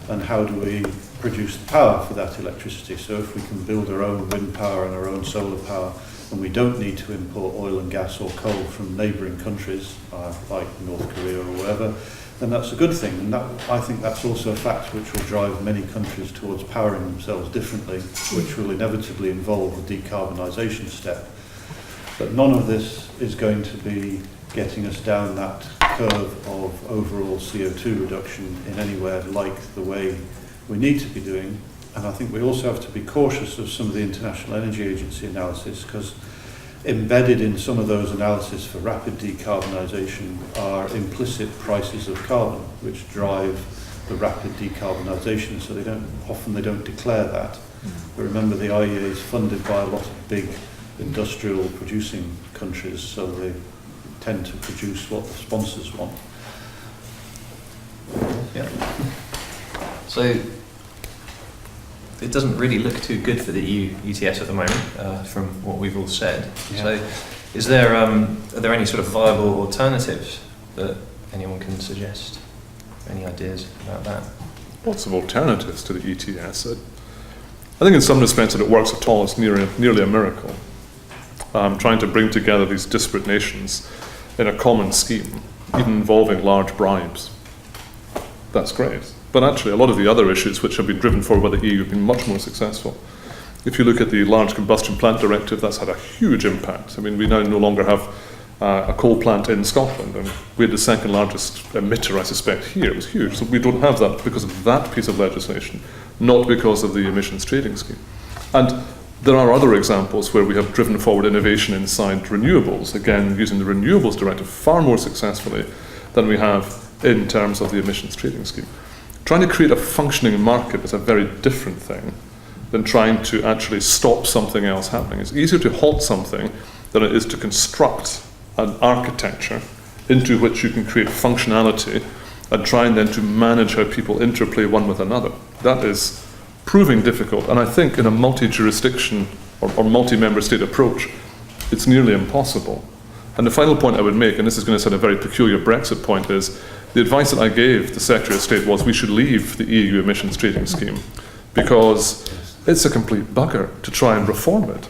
and how do we produce the power for that electricity? So if we can build our own wind power and our own solar power, and we don't need to import oil and gas or coal from neighbouring countries like North Korea or wherever, then that's a good thing. And I think that's also a factor which will drive many countries towards powering themselves differently, which will inevitably involve the decarbonisation step. But none of this is going to be getting us down that curve of overall CO2 reduction in anywhere like the way we need to be doing. And I think we also have to be cautious of some of the International Energy Agency analysis, because embedded in some of those analyses for rapid decarbonisation are implicit prices of carbon, which drive the rapid decarbonisation. So they don't declare that. But remember, the IEA is funded by a lot of big industrial producing countries, so they tend to produce what the sponsors want. Yeah. So it doesn't really look too good for the EU ETS at the moment, from what we've all said. Yeah. So is there, are there any sort of viable alternatives that anyone can suggest? Any ideas about that? Lots of alternatives to the ETS. I think in some respects that it works at all, it's nearly a miracle. Trying to bring together these disparate nations in a common scheme, even involving large bribes. That's great. But actually, a lot of the other issues which have been driven forward by the EU have been much more successful. If you look at the Large Combustion Plant Directive, that's had a huge impact. I mean, we now no longer have a coal plant in Scotland, and we had the second largest emitter, I suspect, here. It was huge. So we don't have that because of that piece of legislation, not because of the emissions trading scheme. And there are other examples where we have driven forward innovation inside renewables, again, using the Renewables Directive far more successfully than we have in terms of the emissions trading scheme. Trying to create a functioning market is a very different thing than trying to actually stop something else happening. It's easier to halt something than it is to construct an architecture into which you can create functionality and trying then to manage how people interplay one with another. That is proving difficult, and I think in a multi-jurisdiction or multi-member state approach, it's nearly impossible. And the final point I would make, and this is going to sound a very peculiar Brexit point, is the advice that I gave the Secretary of State was we should leave the EU emissions trading scheme because it's a complete bugger to try and reform it.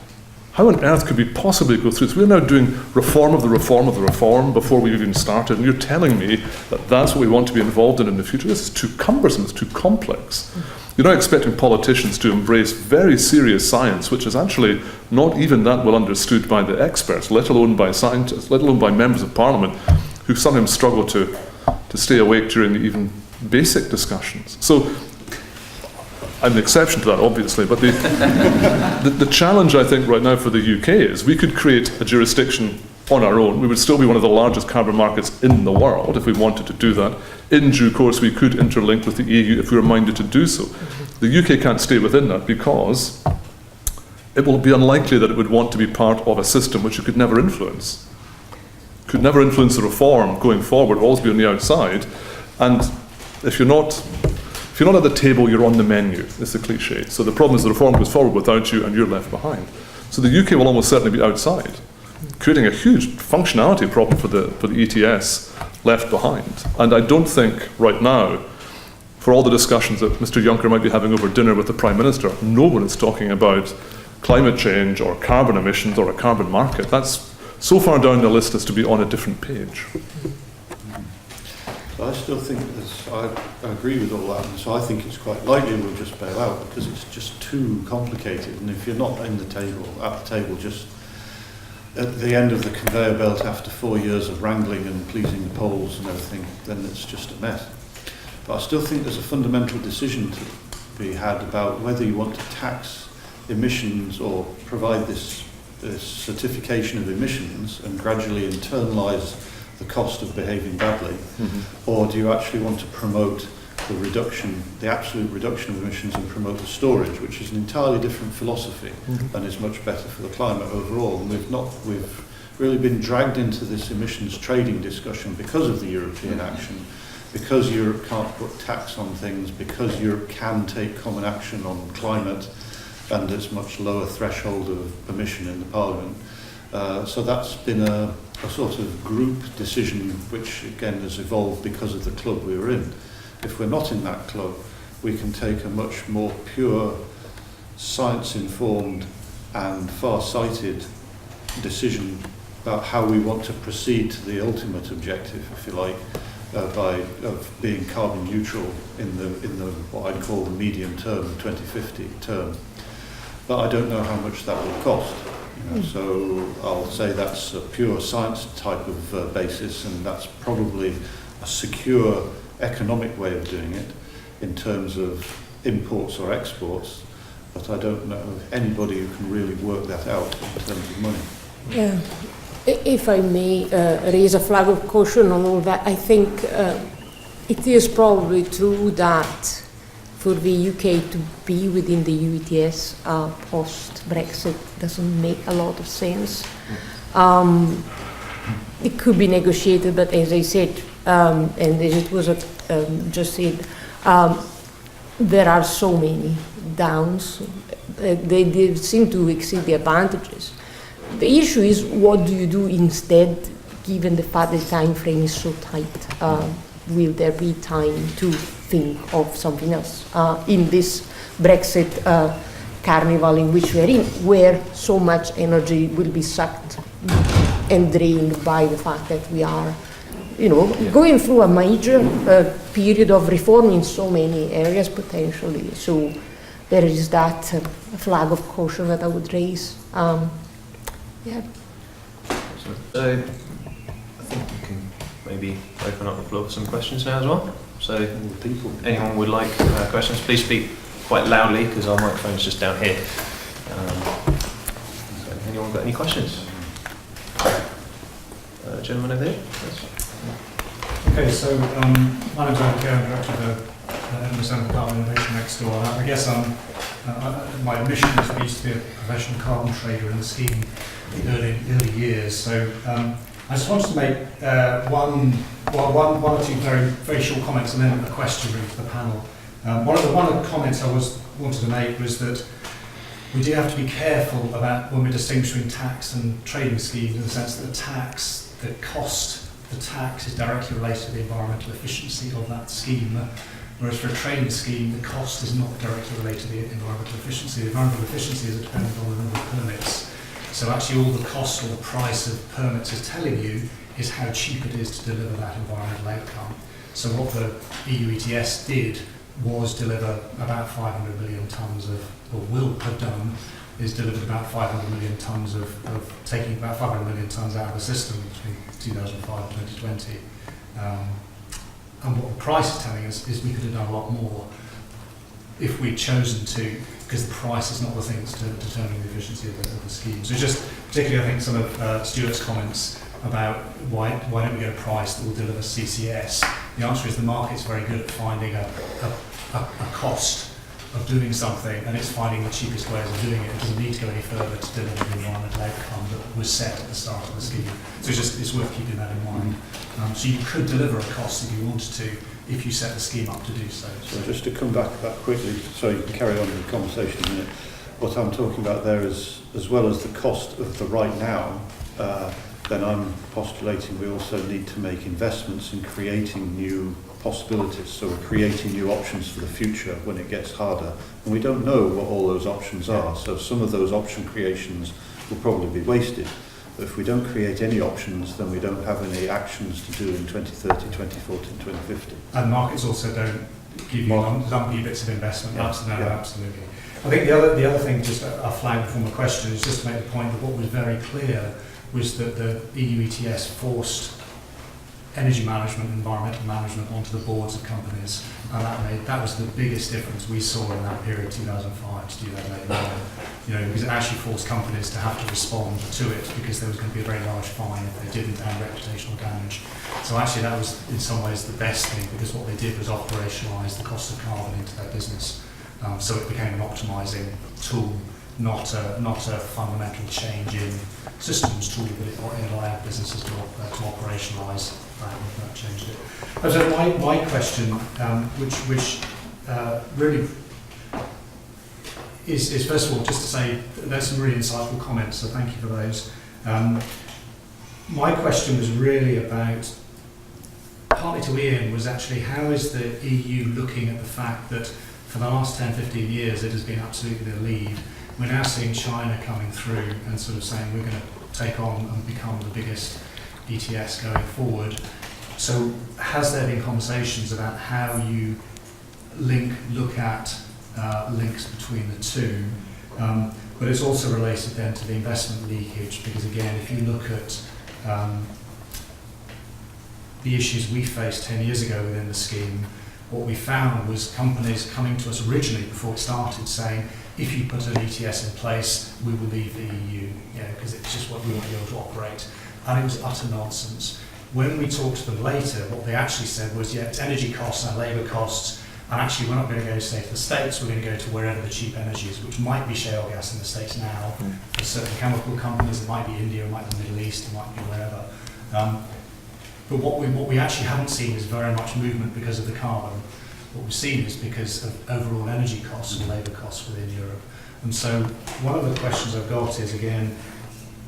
How on earth could we possibly go through this? We're now doing reform of the reform of the reform before we've even started, and you're telling me that that's what we want to be involved in the future? This is too cumbersome, it's too complex. You're now expecting politicians to embrace very serious science, which is actually not even that well understood by the experts, let alone by scientists, let alone by members of Parliament, who sometimes struggle to stay awake during even basic discussions. So I'm an exception to that, obviously, but the challenge, I think, right now for the UK is we could create a jurisdiction on our own. We would still be one of the largest carbon markets in the world if we wanted to do that. In due course, we could interlink with the EU if we were minded to do so. The UK can't stay within that because it will be unlikely that it would want to be part of a system which it could never influence. Could never influence the reform going forward, always be on the outside. And if you're not at the table, you're on the menu. It's a cliche. So the problem is the reform goes forward without you and you're left behind. So the UK will almost certainly be outside, creating a huge functionality problem for the ETS left behind. And I don't think right now, for all the discussions that Mr. Juncker might be having over dinner with the Prime Minister, no one is talking about climate change or carbon emissions or a carbon market. That's so far down the list as to be on a different page. I still think I agree with all that, and so I think it's quite likely we'll just bail out because it's just too complicated. And if you're not at the table, just at the end of the conveyor belt after 4 years of wrangling and pleasing the polls and everything, then it's just a mess. But I still think there's a fundamental decision to be had about whether you want to tax emissions or provide this certification of emissions and gradually internalise the cost of behaving badly, or do you actually want to promote the reduction, the absolute reduction of emissions and promote the storage, which is an entirely different philosophy and is much better for the climate overall. And we've really been dragged into this emissions trading discussion because of the European action, because Europe can't put tax on things, because Europe can take common action on climate and its much lower threshold of emission in the Parliament. So that's been a sort of group decision which again has evolved because of the club we were in. If we're not in that club, we can take a much more pure, science-informed and far-sighted decision about how we want to proceed to the ultimate objective, if you like, of being carbon neutral in the what I'd call the medium term, 2050 term. But I don't know how much that will cost. So I'll say that's a pure science type of basis, and that's probably a secure economic way of doing it in terms of imports or exports, but I don't know anybody who can really work that out in terms of money. Yeah. If I may raise a flag of caution on all that, I think it is probably true that for the UK to be within the EU ETS post-Brexit doesn't make a lot of sense. It could be negotiated, but as I said, and as it was just said, there are so many downs. They seem to exceed the advantages. The issue is, what do you do instead, given the fact the time frame is so tight? Will there be time to think of something else in this Brexit carnival in which we're in, where so much energy will be sucked and drained by the fact that we are, going through a major period of reform in so many areas potentially. So there is that flag of caution that I would raise. Yeah. So I think we can maybe open up the floor for some questions now as well. So if anyone would like questions, please speak quite loudly because our microphone's just down here. So anyone got any questions? Gentleman over here. Yes. Okay, so my name's Duncan, I'm director of the Edinburgh Carbon Innovation next door. I guess my mission is to be a professional carbon trader in the scheme in the early years. So I just wanted to make one or two very short comments and then a question really for the panel. One of the comments I wanted to make was that we do have to be careful about when we're distinguishing tax and trading schemes, in the sense that the cost of the tax is directly related to the environmental efficiency of that scheme, whereas for a trading scheme the cost is not directly related to the environmental efficiency. The environmental efficiency is dependent on the number of permits. So actually all the cost or the price of permits is telling you is how cheap it is to deliver that environmental outcome. So what the EU ETS did was deliver about 500 million tonnes of, or will have done, is delivered about 500 million tonnes of taking about 500 million tonnes out of the system between 2005 and 2020. And what the price is telling us is we could have done a lot more if we'd chosen to, because the price is not the thing that's determining the efficiency of the scheme. So just particularly I think some of Stuart's comments about why don't we get a price that will deliver CCS. The answer is the market's very good at finding a cost of doing something, and it's finding the cheapest ways of doing it. It doesn't need to go any further to deliver the environmental outcome that was set at the start of the scheme. So it's worth keeping that in mind. So you could deliver a cost if you wanted to, if you set the scheme up to do so. So just to come back that quickly, so you can carry on with the conversation in a minute. What I'm talking about there is, as well as the cost of the right now, then I'm postulating we also need to make investments in creating new possibilities. So we're creating new options for the future when it gets harder. And we don't know what all those options are. So some of those option creations will probably be wasted. But if we don't create any options, then we don't have any actions to do in 2030, 2040, 2050. And markets also don't give you lumpy bits of investment. Yeah. Absolutely. I think the other thing, just a flag from the question, is just to make the point that what was very clear was that the EU ETS forced energy management, environmental management onto the boards of companies, and that was the biggest difference we saw in that period, 2005 to 2009. Because it actually forced companies to have to respond to it because there was going to be a very large fine if they didn't, and reputational damage. So actually that was in some ways the best thing, because what they did was operationalise the cost of carbon into their business. So it became an optimising tool, not a fundamental change in systems tool, but it allowed businesses to operationalise that changed it. So my question, which really is first of all just to say there's some really insightful comments, so thank you for those. My question was really about, partly to Ian, was actually how is the EU looking at the fact that for the last 10, 15 years it has been absolutely the lead. We're now seeing China coming through and sort of saying we're going to take on and become the biggest ETS going forward. So has there been conversations about how you look at links between the two? But it's also related then to the investment leakage, because again, if you look at the issues we faced 10 years ago within the scheme, what we found was companies coming to us originally before it started saying, if you put an ETS in place, we will leave the EU, because it's just what we want to be able to operate. And it was utter nonsense. When we talked to them later, what they actually said was, it's energy costs and labour costs, and actually we're not going to go, say, to the States, we're going to go to wherever the cheap energy is, which might be shale gas in the States now. There's certain chemical companies, it might be India, it might be the Middle East, it might be wherever. But what we actually haven't seen is very much movement because of the carbon. What we've seen is because of overall energy costs and labour costs within Europe. And so one of the questions I've got is, again,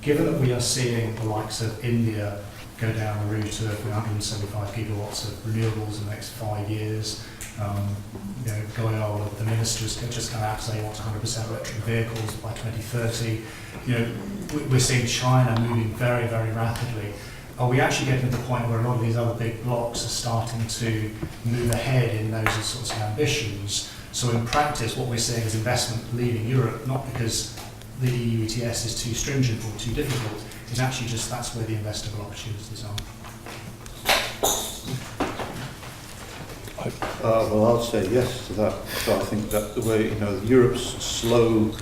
given that we are seeing the likes of India go down the route of 175 gigawatts of renewables in the next 5 years, going on, the minister's just come out to say he wants 100% electric vehicles by 2030. We're seeing China moving very, very rapidly. Are we actually getting to the point where a lot of these other big blocks are starting to move ahead in those sorts of ambitions? So in practice, what we're seeing is investment leaving Europe, not because the EU ETS is too stringent or too difficult, it's actually just that's where the investable opportunities are. Well, I'll say yes to that. So I think that the way, Europe's slow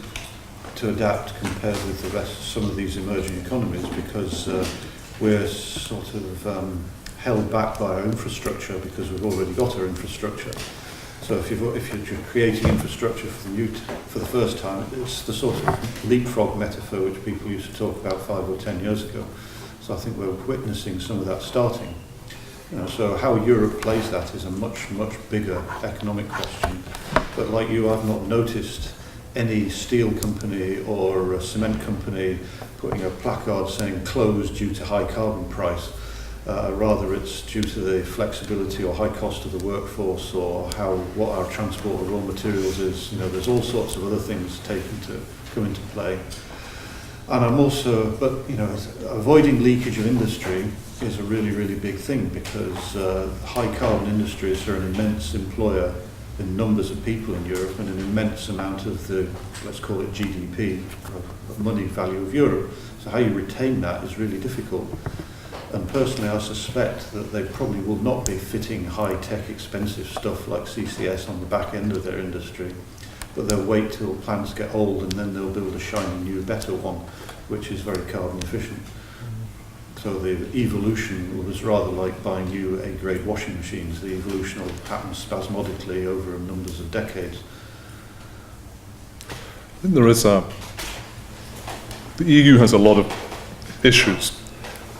to adapt compared with the rest of some of these emerging economies, because we're sort of held back by our infrastructure because we've already got our infrastructure. So if you're creating infrastructure for the first time, it's the sort of leapfrog metaphor which people used to talk about 5 or 10 years ago. So I think we're witnessing some of that starting. So how Europe plays that is a much, much bigger economic question. But like you, I've not noticed any steel company or a cement company putting a placard saying closed due to high carbon price. Rather it's due to the flexibility or high cost of the workforce, or what our transport of raw materials is. There's all sorts of other things come into play. And I'm also, avoiding leakage of industry is a really, really big thing, because high carbon industries are an immense employer in numbers of people in Europe and an immense amount of the, let's call it GDP, of money value of Europe. So how you retain that is really difficult. And personally, I suspect that they probably will not be fitting high-tech, expensive stuff like CCS on the back end of their industry, but they'll wait till plants get old and then they'll build a shiny new, better one, which is very carbon efficient. So the evolution was rather like buying new A-grade washing machines. The evolution will happen spasmodically over numbers of decades. I think the EU has a lot of issues.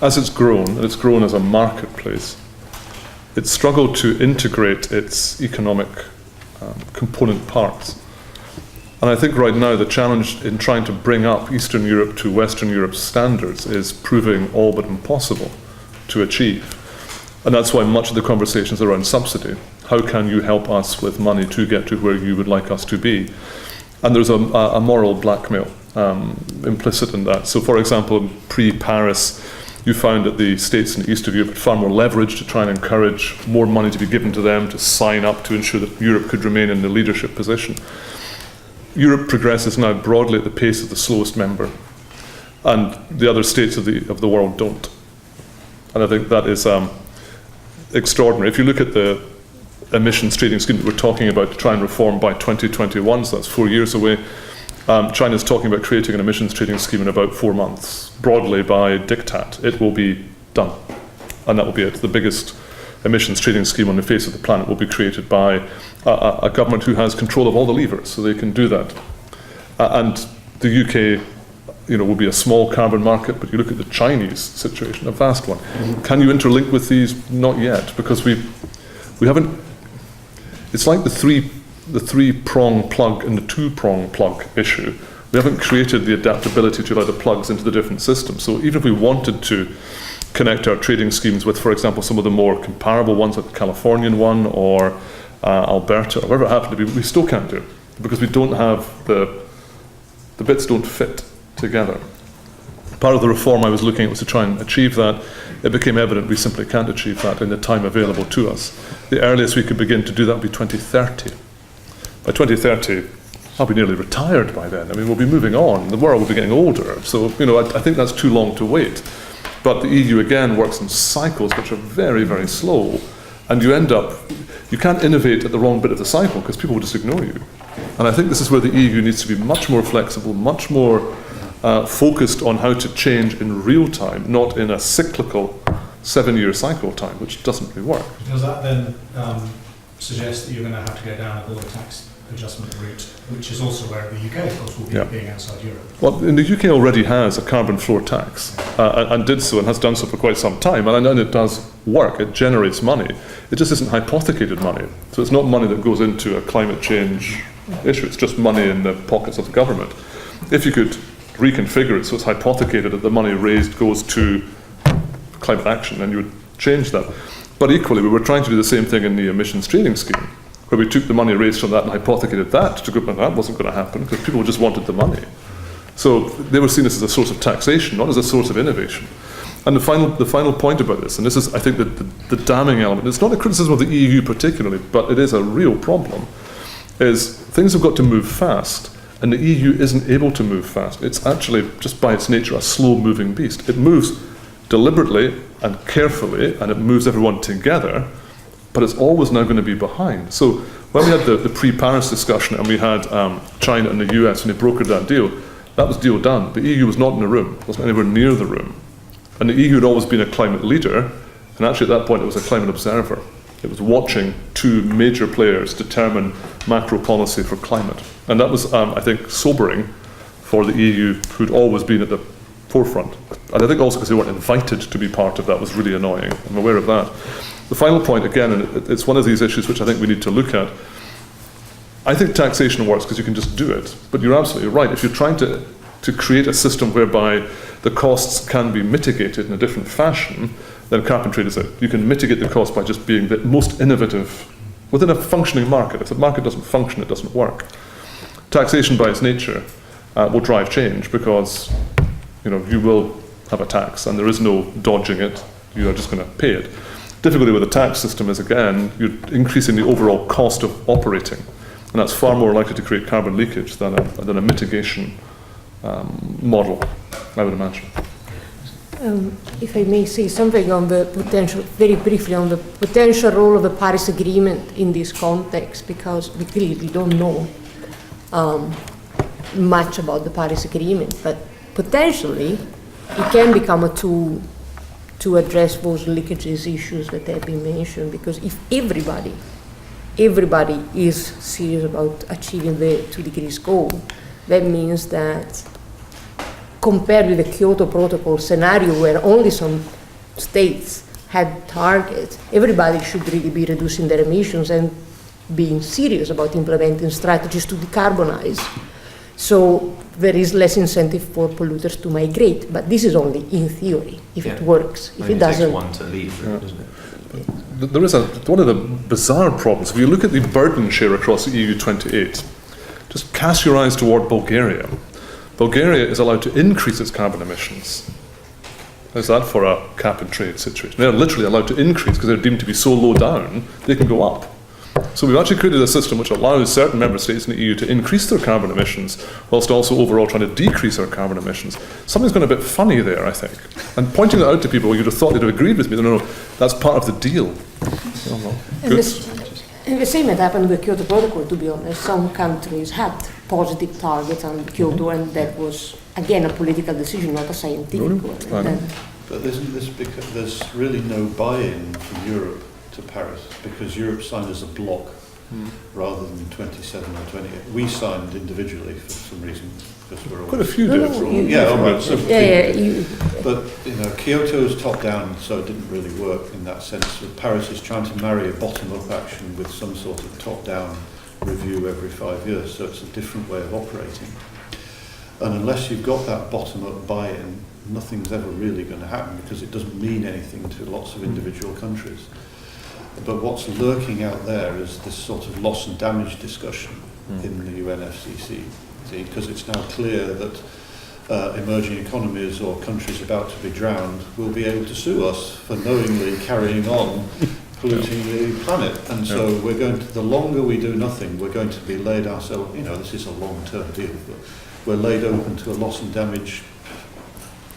As it's grown, and it's grown as a marketplace, it's struggled to integrate its economic component parts. And I think right now the challenge in trying to bring up Eastern Europe to Western Europe's standards is proving all but impossible to achieve. And that's why much of the conversation is around subsidy. How can you help us with money to get to where you would like us to be? And there's a moral blackmail implicit in that. So for example, pre-Paris, you found that the states in the east of Europe had far more leverage to try and encourage more money to be given to them to sign up to ensure that Europe could remain in the leadership position. Europe progresses now broadly at the pace of the slowest member, and the other states of the world don't. And I think that is extraordinary. If you look at the emissions trading scheme that we're talking about to try and reform by 2021, so that's 4 years away, China's talking about creating an emissions trading scheme in about 4 months, broadly by diktat. It will be done, and that will be it. The biggest emissions trading scheme on the face of the planet will be created by a government who has control of all the levers, so they can do that. And the UK, will be a small carbon market, but you look at the Chinese situation, a vast one. Mm-hmm. Can you interlink with these? Not yet, because we haven't. It's like the three-prong plug and the two-prong plug issue. We haven't created the adaptability to allow the plugs into the different systems. So even if we wanted to connect our trading schemes with, for example, some of the more comparable ones, like the Californian one or Alberta, or wherever it happened to be, we still can't do it because we don't have the bits don't fit together. Part of the reform I was looking at was to try and achieve that. It became evident we simply can't achieve that in the time available to us. The earliest we could begin to do that would be 2030. By 2030, I'll be nearly retired by then. I mean, we'll be moving on. The world will be getting older. So, I think that's too long to wait. But the EU, again, works in cycles which are very, very slow. And you can't innovate at the wrong bit of the cycle because people will just ignore you. And I think this is where the EU needs to be much more flexible, much more focused on how to change in real time, not in a cyclical 7-year cycle time, which doesn't really work. Does that then suggest that you're going to have to go down a border tax adjustment route, which is also where the UK, of course, will be being outside Europe? Well, the UK already has a carbon floor tax and did so and has done so for quite some time. And I know it does work. It generates money. It just isn't hypothecated money. So it's not money that goes into a climate change issue. It's just money in the pockets of the government. If you could reconfigure it so it's hypothecated that the money raised goes to climate action, then you would change that. But equally, we were trying to do the same thing in the emissions trading scheme, where we took the money raised from that and hypothecated that to go, but that wasn't going to happen because people just wanted the money. So they were seen this as a source of taxation, not as a source of innovation. And the final point about this, and this is, I think, the damning element, it's not a criticism of the EU particularly, but it is a real problem, is things have got to move fast, and the EU isn't able to move fast. It's actually, just by its nature, a slow-moving beast. It moves deliberately and carefully, and it moves everyone together, but it's always now going to be behind. So when we had the pre-Paris discussion and we had China and the US and they brokered that deal, that was deal done. The EU was not in the room, wasn't anywhere near the room. And the EU had always been a climate leader, and actually at that point it was a climate observer. It was watching two major players determine macro policy for climate. And that was, I think, sobering for the EU, who'd always been at the forefront. And I think also because they weren't invited to be part of that was really annoying. I'm aware of that. The final point, again, and it's one of these issues which I think we need to look at. I think taxation works because you can just do it. But you're absolutely right. If you're trying to create a system whereby the costs can be mitigated in a different fashion, then cap and trade is it. You can mitigate the cost by just being the most innovative within a functioning market. If the market doesn't function, it doesn't work. Taxation by its nature will drive change because you will have a tax and there is no dodging it. You are just going to pay it. Difficulty with a tax system is, again, you're increasing the overall cost of operating, and that's far more likely to create carbon leakage than a mitigation model, I would imagine. If I may say something on the potential, very briefly, on the potential role of the Paris Agreement in this context, because we clearly don't know much about the Paris Agreement, but potentially it can become a tool to address those leakages issues that have been mentioned, because if everybody is serious about achieving the 2 degrees goal, that means that compared with the Kyoto Protocol scenario where only some states had targets, everybody should really be reducing their emissions and being serious about implementing strategies to decarbonize. So there is less incentive for polluters to migrate, but this is only in theory, if it works. If it doesn't, takes one to leave, doesn't it? There is one of the bizarre problems. If you look at the burden share across the EU 28, just cast your eyes toward Bulgaria. Bulgaria is allowed to increase its carbon emissions. How's that for a cap and trade situation? They're literally allowed to increase because they're deemed to be so low down, they can go up. So we've actually created a system which allows certain member states in the EU to increase their carbon emissions whilst also overall trying to decrease their carbon emissions. Something's gone a bit funny there, I think. And pointing that out to people, you'd have thought they'd have agreed with me. No, that's part of the deal. And the same had happened with the Kyoto Protocol, to be honest. Some countries had positive targets on Kyoto, and that was, again, a political decision, not a scientific one. But isn't this because there's really no buy-in from Europe to Paris, because Europe signed as a bloc rather than 27 or 28. We signed individually for some reason because we're all quite a few did. Yeah, all right. So but Kyoto's top down, so it didn't really work in that sense. But Paris is trying to marry a bottom-up action with some sort of top-down review every 5 years. So it's a different way of operating. And unless you've got that bottom-up buy-in, nothing's ever really going to happen because it doesn't mean anything to lots of individual countries. But what's lurking out there is this sort of loss and damage discussion in the UNFCCC, because it's now clear that emerging economies or countries about to be drowned will be able to sue us for knowingly carrying on polluting the planet. And so we're going to, the longer we do nothing, we're going to be laid ourselves, this is a long-term deal, but we're laid open to a loss and damage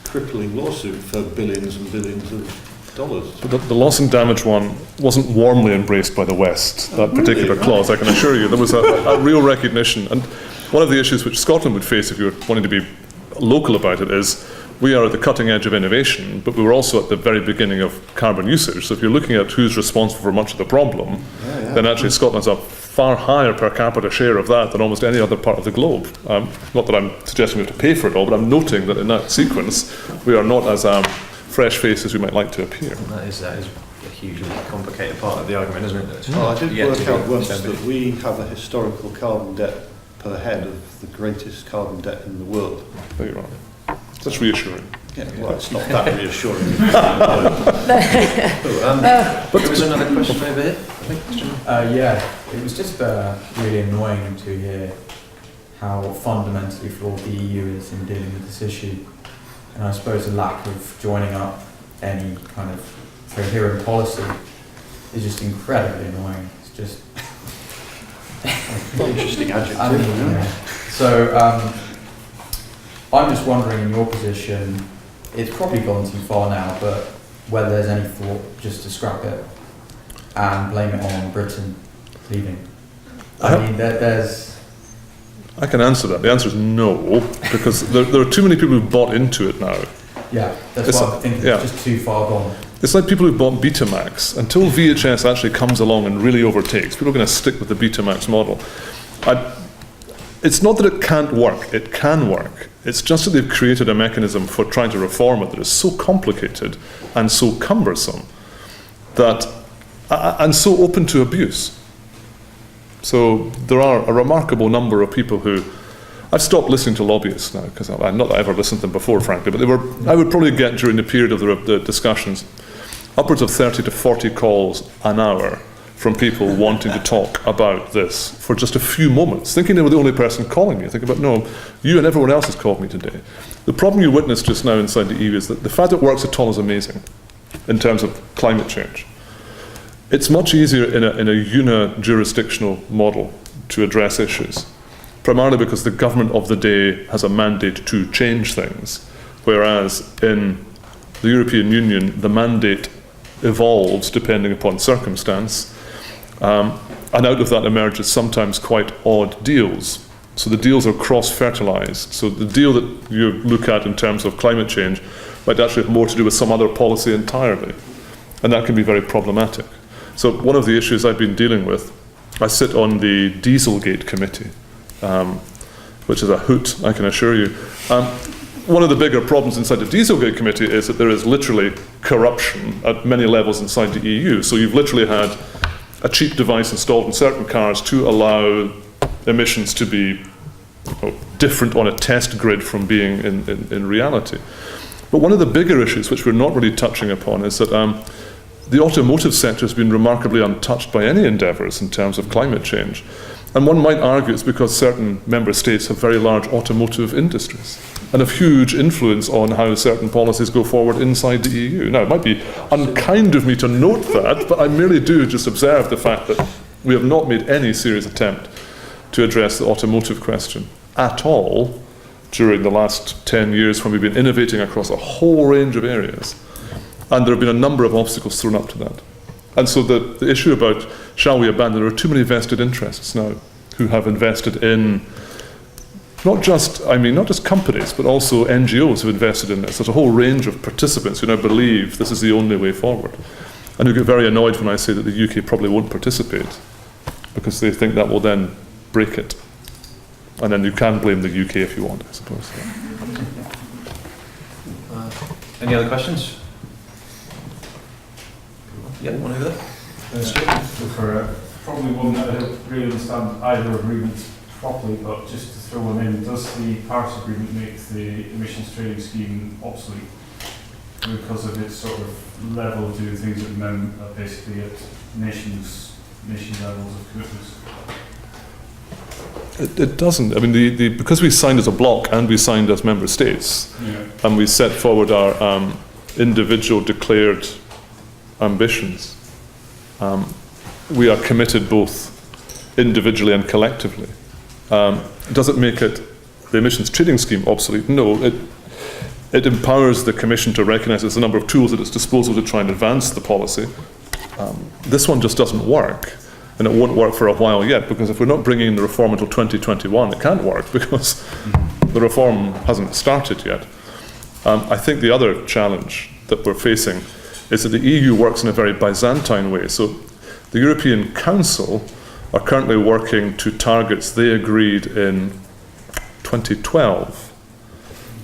crippling lawsuit for billions and billions of dollars. The loss and damage one wasn't warmly embraced by the West, that particular clause, I can assure you. There was a real recognition. And one of the issues which Scotland would face if you were wanting to be local about it is we are at the cutting edge of innovation, but we were also at the very beginning of carbon usage. So if you're looking at who's responsible for much of the problem, then actually Scotland's a far higher per capita share of that than almost any other part of the globe. Not that I'm suggesting we have to pay for it all, but I'm noting that in that sequence, we are not as fresh face as we might like to appear. That is a hugely complicated part of the argument, isn't it? I did work out once that we have a historical carbon debt per head of the greatest carbon debt in the world. There you are. That's reassuring. Yeah, well, it's not that reassuring. But there was another question over here, I think. It was just really annoying to hear how fundamentally flawed the EU is in dealing with this issue. And I suppose the lack of joining up any kind of coherent policy is just incredibly annoying. It's just interesting adjective. So I'm just wondering, in your position, it's probably gone too far now, but whether there's any thought just to scrap it and blame it on Britain leaving. I mean, there's... I can answer that. The answer is no, because there are too many people who've bought into it now. Yeah, that's what I think it's just too far gone. It's like people who've bought Betamax. Until VHS actually comes along and really overtakes, people are going to stick with the Betamax model. It's not that it can't work. It can work. It's just that they've created a mechanism for trying to reform it that is so complicated and so cumbersome that, and so open to abuse. So there are a remarkable number of people who, I've stopped listening to lobbyists now, because not that I ever listened to them before, frankly, but I would probably get during the period of the discussions upwards of 30 to 40 calls an hour from people wanting to talk about this for just a few moments, thinking they were the only person calling me. Think about, no, you and everyone else has called me today. The problem you witness just now inside the EU is that the fact it works at all is amazing in terms of climate change. It's much easier in a uni-jurisdictional model to address issues, primarily because the government of the day has a mandate to change things, whereas in the European Union, the mandate evolves depending upon circumstance, and out of that emerges sometimes quite odd deals. So the deals are cross-fertilised. So the deal that you look at in terms of climate change might actually have more to do with some other policy entirely, and that can be very problematic. So one of the issues I've been dealing with, I sit on the Dieselgate committee, which is a hoot, I can assure you. One of the bigger problems inside the Dieselgate committee is that there is literally corruption at many levels inside the EU. So you've literally had a cheap device installed in certain cars to allow emissions to be different on a test grid from being in reality. But one of the bigger issues, which we're not really touching upon, is that the automotive sector has been remarkably untouched by any endeavours in terms of climate change. And one might argue it's because certain member states have very large automotive industries and have huge influence on how certain policies go forward inside the EU. Now, it might be unkind of me to note that, but I merely do just observe the fact that we have not made any serious attempt to address the automotive question at all during the last 10 years when we've been innovating across a whole range of areas. And there have been a number of obstacles thrown up to that. And so the issue about shall we abandon, there are too many vested interests now who have invested in not just companies, but also NGOs who have invested in this. There's a whole range of participants who now believe this is the only way forward, and who get very annoyed when I say that the UK probably won't participate, because they think that will then break it. And then you can blame the UK if you want, I suppose. Any other questions? Yeah, one over there. Probably one that I don't really understand either agreement properly, but just to throw one in, does the Paris Agreement make the emissions trading scheme obsolete because of its sort of level of doing things at the moment, basically at nation levels of commitments? It doesn't. I mean, because we signed as a bloc and we signed as member states, and we set forward our individual declared ambitions, we are committed both individually and collectively. Does it make the emissions trading scheme obsolete? No. It empowers the Commission to recognise there's a number of tools at its disposal to try and advance the policy. This one just doesn't work, and it won't work for a while yet, because if we're not bringing in the reform until 2021, it can't work because the reform hasn't started yet. I think the other challenge that we're facing is that the EU works in a very Byzantine way. So the European Council are currently working to targets they agreed in 2012,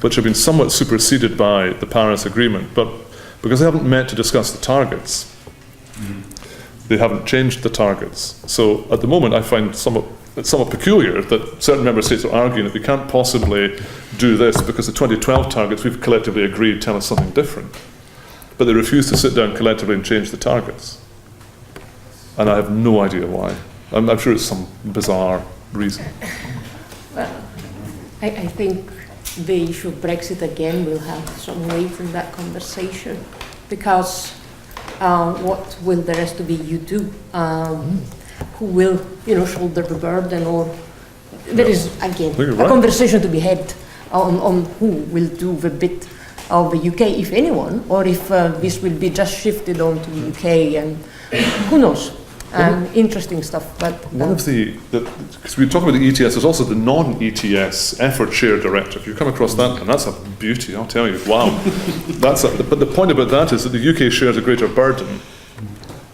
which have been somewhat superseded by the Paris Agreement, but because they haven't met to discuss the targets, they haven't changed the targets. So at the moment I find it's somewhat peculiar that certain member states are arguing that we can't possibly do this because the 2012 targets we've collectively agreed tell us something different. But they refuse to sit down collectively and change the targets. And I have no idea why. I'm sure it's some bizarre reason. Well, I think the issue of Brexit again will have some weight in that conversation, because what will the rest of the EU do? Who will, shoulder the burden? Or there is again a conversation to be had on who will do the bit of the UK, if anyone, or if this will be just shifted on to the UK, and who knows. Interesting stuff. But one of because we talk about the ETS, there's also the non-ETS effort share directive. You come across that, and that's a beauty, I'll tell you. Wow. But the point about that is that the UK shares a greater burden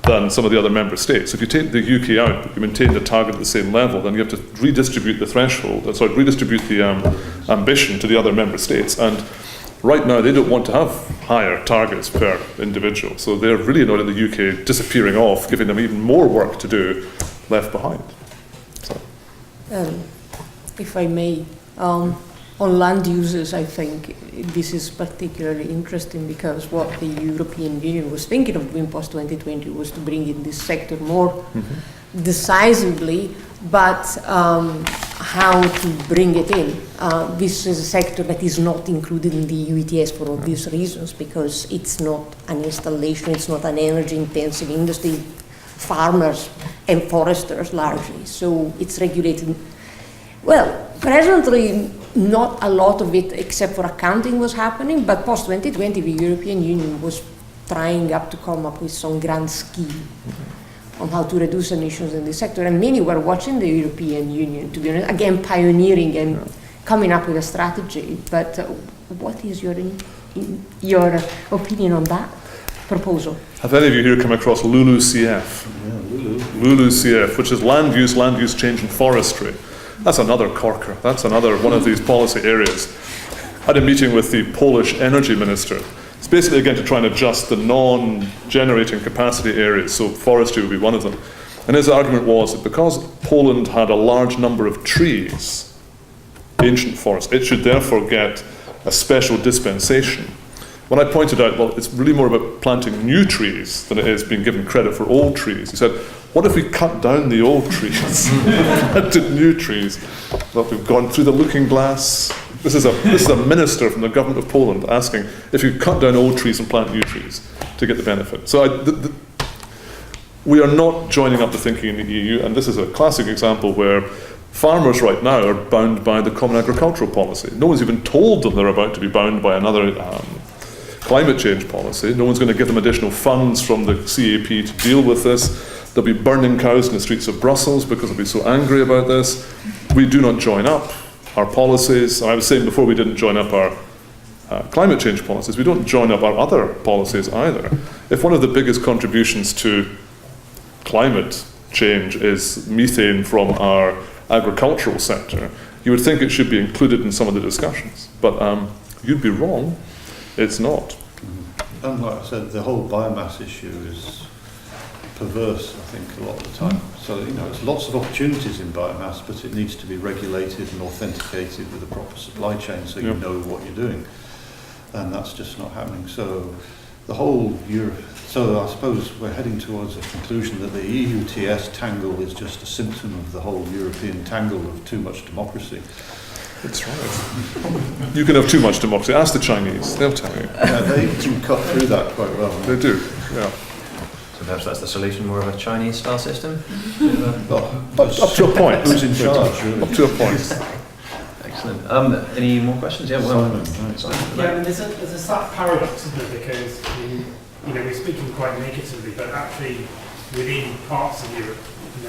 than some of the other member states. If you take the UK out, but you maintain the target at the same level, then you have to redistribute the redistribute the ambition to the other member states. And right now, they don't want to have higher targets per individual. So they're really annoyed at the UK disappearing off, giving them even more work to do left behind. So. If I may, on land uses, I think this is particularly interesting because what the European Union was thinking of doing post-2020 was to bring in this sector more decisively, but how to bring it in. This is a sector that is not included in the EU ETS for obvious reasons, because it's not an installation, it's not an energy-intensive industry, farmers and foresters largely, so it's regulated. Well, presently, not a lot of it, except for accounting, was happening, but post-2020, the European Union was trying to come up with some grand scheme on how to reduce emissions in this sector, and many were watching the European Union, to be honest, again, pioneering and coming up with a strategy. But what is your opinion on that proposal? Have any of you here come across LULUCF? Yeah, LULUCF, which is land use change and forestry. That's another corker. That's another one of these policy areas. I had a meeting with the Polish energy minister. It's basically, again, to try and adjust the non-generating capacity areas, so forestry would be one of them. And his argument was that because Poland had a large number of trees, ancient forests, it should therefore get a special dispensation. When I pointed out, well, it's really more about planting new trees than it is being given credit for old trees, he said, what if we cut down the old trees and planted new trees? Well, we've gone through the looking glass. This is a minister from the government of Poland asking if you cut down old trees and plant new trees to get the benefit. So we are not joining up the thinking in the EU, and this is a classic example where farmers right now are bound by the Common Agricultural Policy. No one's even told them they're about to be bound by another climate change policy. No one's going to give them additional funds from the CAP to deal with this. They'll be burning cows in the streets of Brussels because they'll be so angry about this. We do not join up our policies. I was saying before, we didn't join up our climate change policies. We don't join up our other policies either. If one of the biggest contributions to climate change is methane from our agricultural sector, you would think it should be included in some of the discussions. But you'd be wrong. It's not. And like I said, the whole biomass issue is perverse, I think, a lot of the time. So, there's lots of opportunities in biomass, but it needs to be regulated and authenticated with a proper supply chain so you know what you're doing. And that's just not happening. So the whole so I suppose we're heading towards a conclusion that the EU ETS tangle is just a symptom of the whole European tangle of too much democracy. That's right. You can have too much democracy. Ask the Chinese, they'll tell you. Yeah, they can cut through that quite well. They do, yeah. So perhaps that's the solution, more of a Chinese-style system? Well, up to a point. Who's in charge, really? Up to a point. Excellent. Any more questions? Yeah, well, Simon, right. Yeah, I mean, there's a slight paradox, isn't there? Because we're speaking quite negatively, but actually within parts of Europe,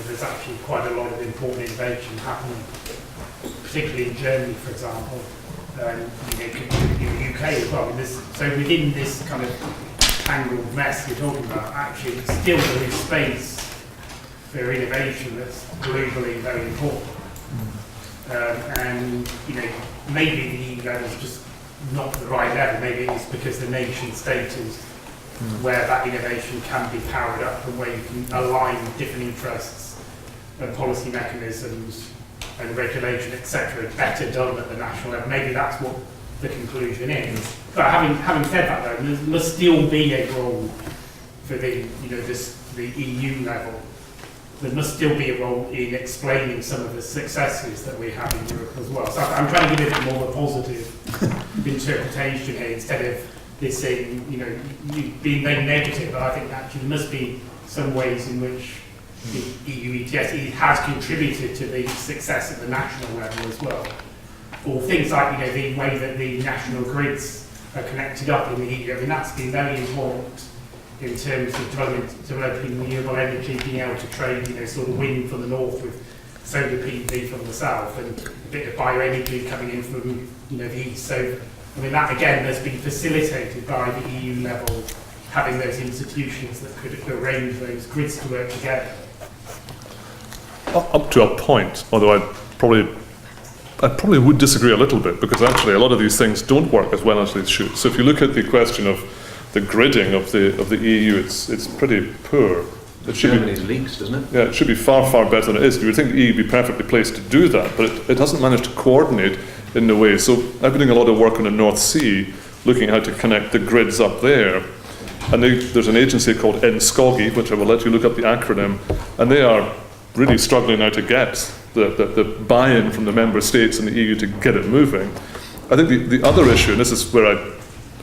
there's actually quite a lot of important innovation happening, particularly in Germany, for example, in the UK as well. So within this kind of tangled mess you're talking about, actually still there is space for innovation that's globally very important. And maybe the EU level is just not the right level. Maybe it's because the nation state is where that innovation can be powered up and where you can align different interests and policy mechanisms and regulation, etc., better done at the national level. Maybe that's what the conclusion is. But having said that, though, there must still be a role for the EU level. There must still be a role in explaining some of the successes that we have in Europe as well. So I'm trying to give it more of a positive interpretation here instead of this saying, being very negative. But I think actually there must be some ways in which the EU ETS has contributed to the success at the national level as well. Or things like the way that the national grids are connected up in the EU. I mean, that's been very important in terms of developing renewable energy, being able to trade, sort of wind from the north with solar PV from the south, and a bit of bioenergy coming in from the east. So, I mean, that again has been facilitated by the EU level having those institutions that could arrange those grids to work together? Up to a point, although I probably would disagree a little bit, because actually a lot of these things don't work as well as they should. So if you look at the question of the gridding of the EU, it's pretty poor. It should Germany's leaks, doesn't it? Yeah, it should be far, far better than it is. You would think the EU would be perfectly placed to do that, but it hasn't managed to coordinate in the way. So I've been doing a lot of work on the North Sea, looking at how to connect the grids up there. And there's an agency called NSCOGI, which I will let you look up the acronym, and they are really struggling now to get the buy-in from the member states and the EU to get it moving. I think the other issue, and this is where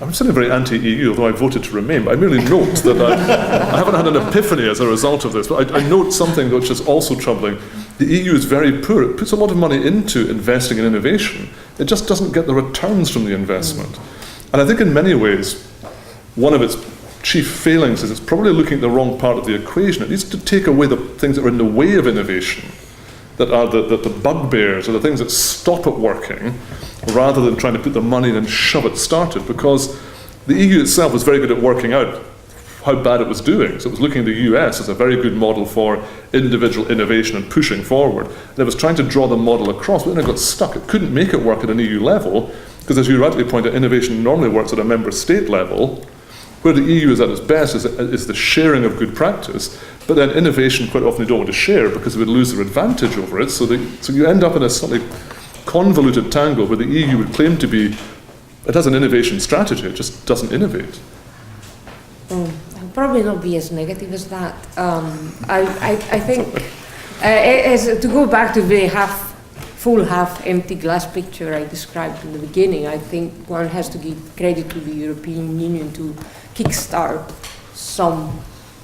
I'm certainly very anti-EU, although I voted to remain, but I merely note that I haven't had an epiphany as a result of this, but I note something which is also troubling. The EU is very poor. It puts a lot of money into investing in innovation. It just doesn't get the returns from the investment. And I think in many ways, one of its chief failings is it's probably looking at the wrong part of the equation. It needs to take away the things that are in the way of innovation, that are the bugbears or the things that stop it working, rather than trying to put the money in and shove it started, because the EU itself was very good at working out how bad it was doing. So it was looking at the US as a very good model for individual innovation and pushing forward. And it was trying to draw the model across, but then it got stuck. It couldn't make it work at an EU level, because as you rightly point out, innovation normally works at a member state level. Where the EU is at its best is the sharing of good practice, but then innovation quite often they don't want to share because it would lose their advantage over it. So you end up in a slightly convoluted tangle where the EU would claim to be, it has an innovation strategy, it just doesn't innovate. I'll probably not be as negative as that. I think, to go back to the full half-empty glass picture I described in the beginning, I think one has to give credit to the European Union to kickstart some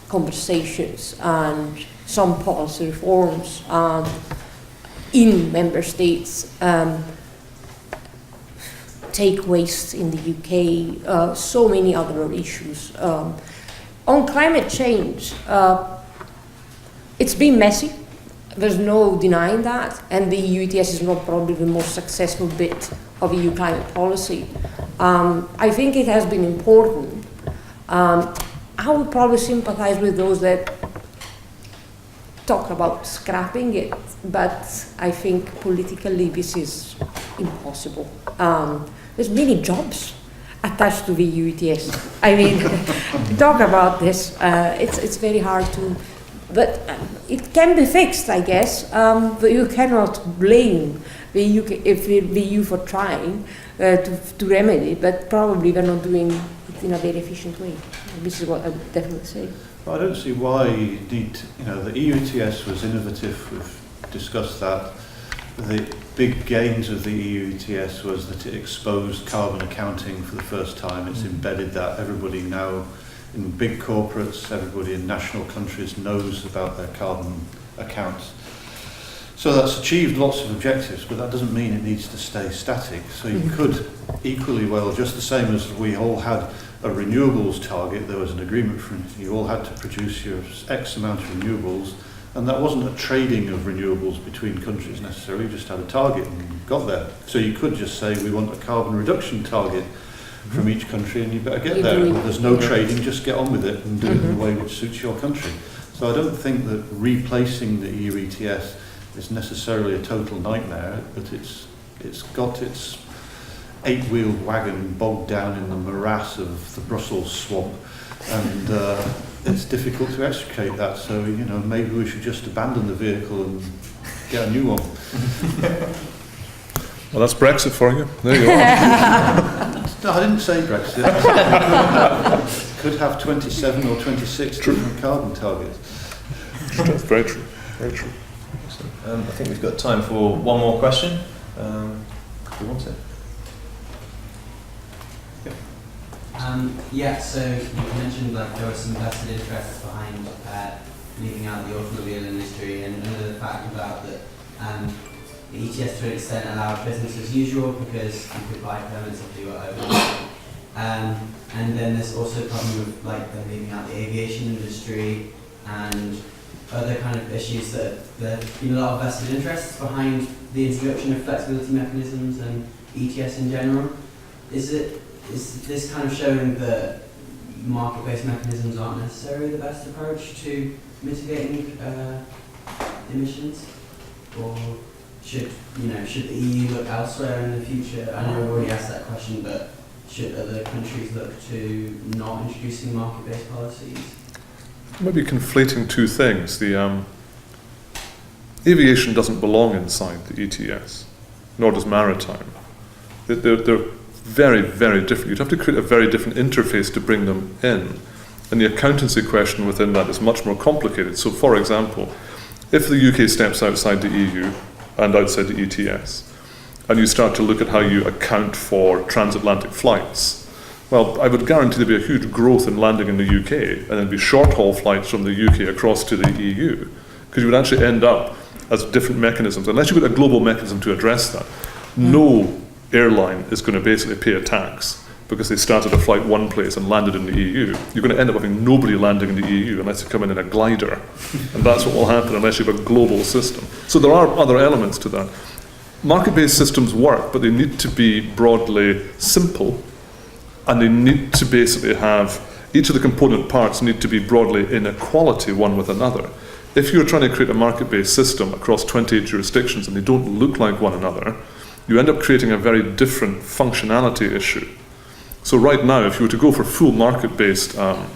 conversations and some policy reforms in member states, take waste in the UK, so many other issues. On climate change, it's been messy. There's no denying that, and the EU ETS is not probably the most successful bit of EU climate policy. I think it has been important. I would probably sympathize with those that talk about scrapping it, but I think politically this is impossible. There's many jobs attached to the EU ETS. I mean, talk about this. It's very hard to. But it can be fixed, I guess. But you cannot blame the EU for trying to remedy it, but probably they're not doing it in a very efficient way. This is what I would definitely say. Well, I don't see why you need, the EU ETS was innovative, we've discussed that. The big gains of the EU ETS was that it exposed carbon accounting for the first time. It's embedded that. Everybody now, in big corporates, everybody in national countries knows about their carbon accounts. So that's achieved lots of objectives, but that doesn't mean it needs to stay static. So you could equally well, just the same as we all had a renewables target, there was an agreement for you all had to produce your X amount of renewables, and that wasn't a trading of renewables between countries necessarily, you just had a target and you got there. So you could just say we want a carbon reduction target from each country and you better get there. There's no trading, just get on with it and do it in a way which suits your country. So I don't think that replacing the EU ETS is necessarily a total nightmare, but it's got its 8-wheeled wagon bogged down in the morass of the Brussels swamp, and it's difficult to extricate that. So maybe we should just abandon the vehicle and get a new one. Well, that's Brexit for you. There you are. No, I didn't say Brexit. Could have 27 or 26 different carbon targets. That's very true. Very true. I think we've got time for one more question. Who wants it? So you mentioned there were some vested interests behind leaving out the automobile industry, and another fact about that the ETS to an extent allowed business as usual because you could buy permits if you were over. And then there's also a problem with them leaving out the aviation industry and other kind of issues that there have been a lot of vested interests behind the introduction of flexibility mechanisms and ETS in general. Is this kind of showing that market-based mechanisms aren't necessarily the best approach to mitigating emissions? Or should the EU look elsewhere in the future? I know I've already asked that question, but should other countries look to not introducing market-based policies? Maybe conflating two things. The aviation doesn't belong inside the ETS, nor does maritime. They're very, very different. You'd have to create a very different interface to bring them in. And the accountancy question within that is much more complicated. So, for example, if the UK steps outside the EU and outside the ETS, and you start to look at how you account for transatlantic flights, well, I would guarantee there'd be a huge growth in landing in the UK, and there'd be short-haul flights from the UK across to the EU, because you would actually end up as different mechanisms. Unless you've got a global mechanism to address that, no airline is going to basically pay a tax because they started a flight one place and landed in the EU. You're going to end up having nobody landing in the EU unless you come in a glider. And that's what will happen unless you have a global system. So there are other elements to that. Market-based systems work, but they need to be broadly simple, and they need to basically have, each of the component parts need to be broadly in equality one with another. If you're trying to create a market-based system across 28 jurisdictions and they don't look like one another, you end up creating a very different functionality issue. So right now, if you were to go for full market-based, a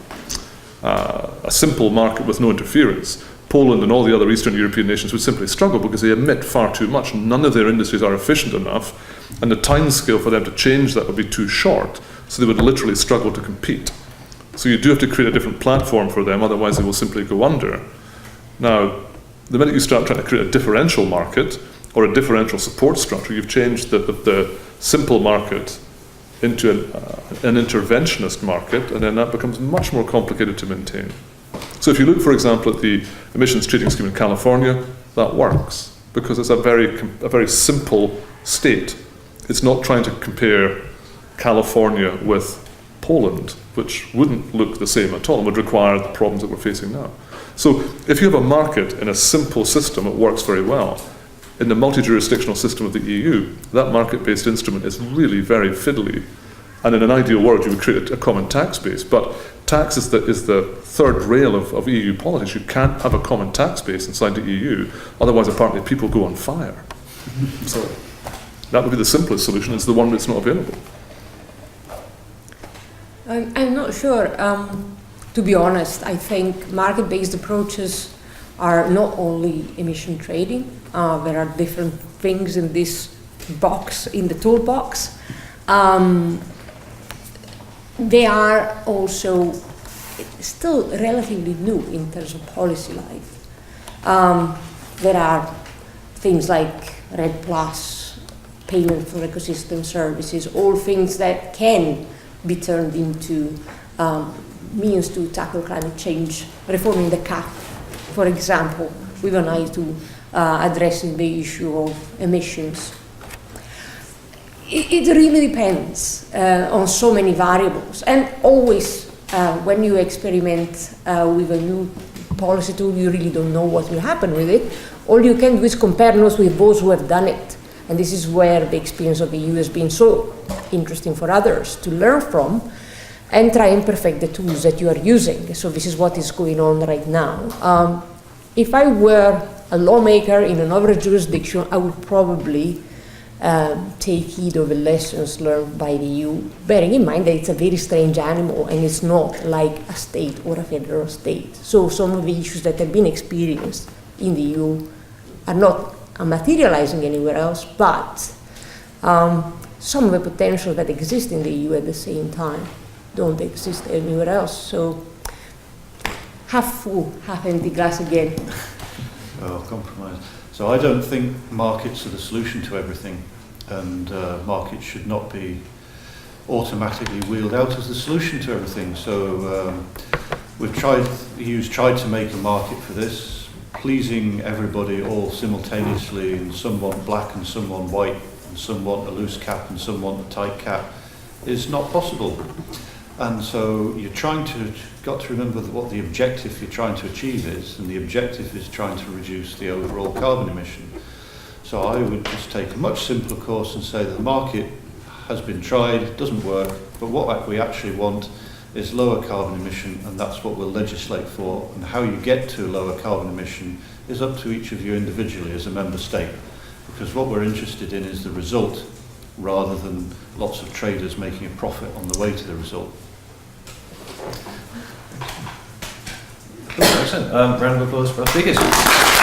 simple market with no interference, Poland and all the other Eastern European nations would simply struggle because they emit far too much. None of their industries are efficient enough, and the time scale for them to change that would be too short, so they would literally struggle to compete. So you do have to create a different platform for them, otherwise they will simply go under. Now, the minute you start trying to create a differential market or a differential support structure, you've changed the simple market into an interventionist market, and then that becomes much more complicated to maintain. So if you look, for example, at the emissions trading scheme in California, that works because it's a very simple state. It's not trying to compare California with Poland, which wouldn't look the same at all and would require the problems that we're facing now. So if you have a market in a simple system, it works very well. In the multi-jurisdictional system of the EU, that market-based instrument is really very fiddly. And in an ideal world, you would create a common tax base. But tax is the third rail of EU politics. You can't have a common tax base inside the EU, otherwise apparently people go on fire. So that would be the simplest solution. It's the one that's not available. I'm not sure. To be honest, I think market-based approaches are not only emission trading. There are different things in this box, in the toolbox. They are also still relatively new in terms of policy life. There are things like RED+, payment for ecosystem services, all things that can be turned into means to tackle climate change, reforming the CAP, for example, with an eye to addressing the issue of emissions. It really depends on so many variables, and always when you experiment with a new policy tool, you really don't know what will happen with it. All you can do is compare notes with those who have done it, and this is where the experience of the EU has been so interesting for others to learn from and try and perfect the tools that you are using. So this is what is going on right now. If I were a lawmaker in another jurisdiction, I would probably take heed of the lessons learned by the EU, bearing in mind that it's a very strange animal and it's not like a state or a federal state. So some of the issues that have been experienced in the EU are not materializing anywhere else, but some of the potential that exists in the EU at the same time don't exist anywhere else. So half full, half empty glass again. Oh, compromise. So I don't think markets are the solution to everything, and markets should not be automatically wheeled out as the solution to everything. So the EU's tried to make a market for this, pleasing everybody all simultaneously, and some want black and some want white, and some want a loose cap and some want a tight cap, is not possible. And so got to remember what the objective you're trying to achieve is, and the objective is trying to reduce the overall carbon emission. So I would just take a much simpler course and say that the market has been tried, it doesn't work, but what we actually want is lower carbon emission, and that's what we'll legislate for. And how you get to lower carbon emission is up to each of you individually as a member state, because what we're interested in is the result rather than lots of traders making a profit on the way to the result. Excellent. Round of applause for our speakers.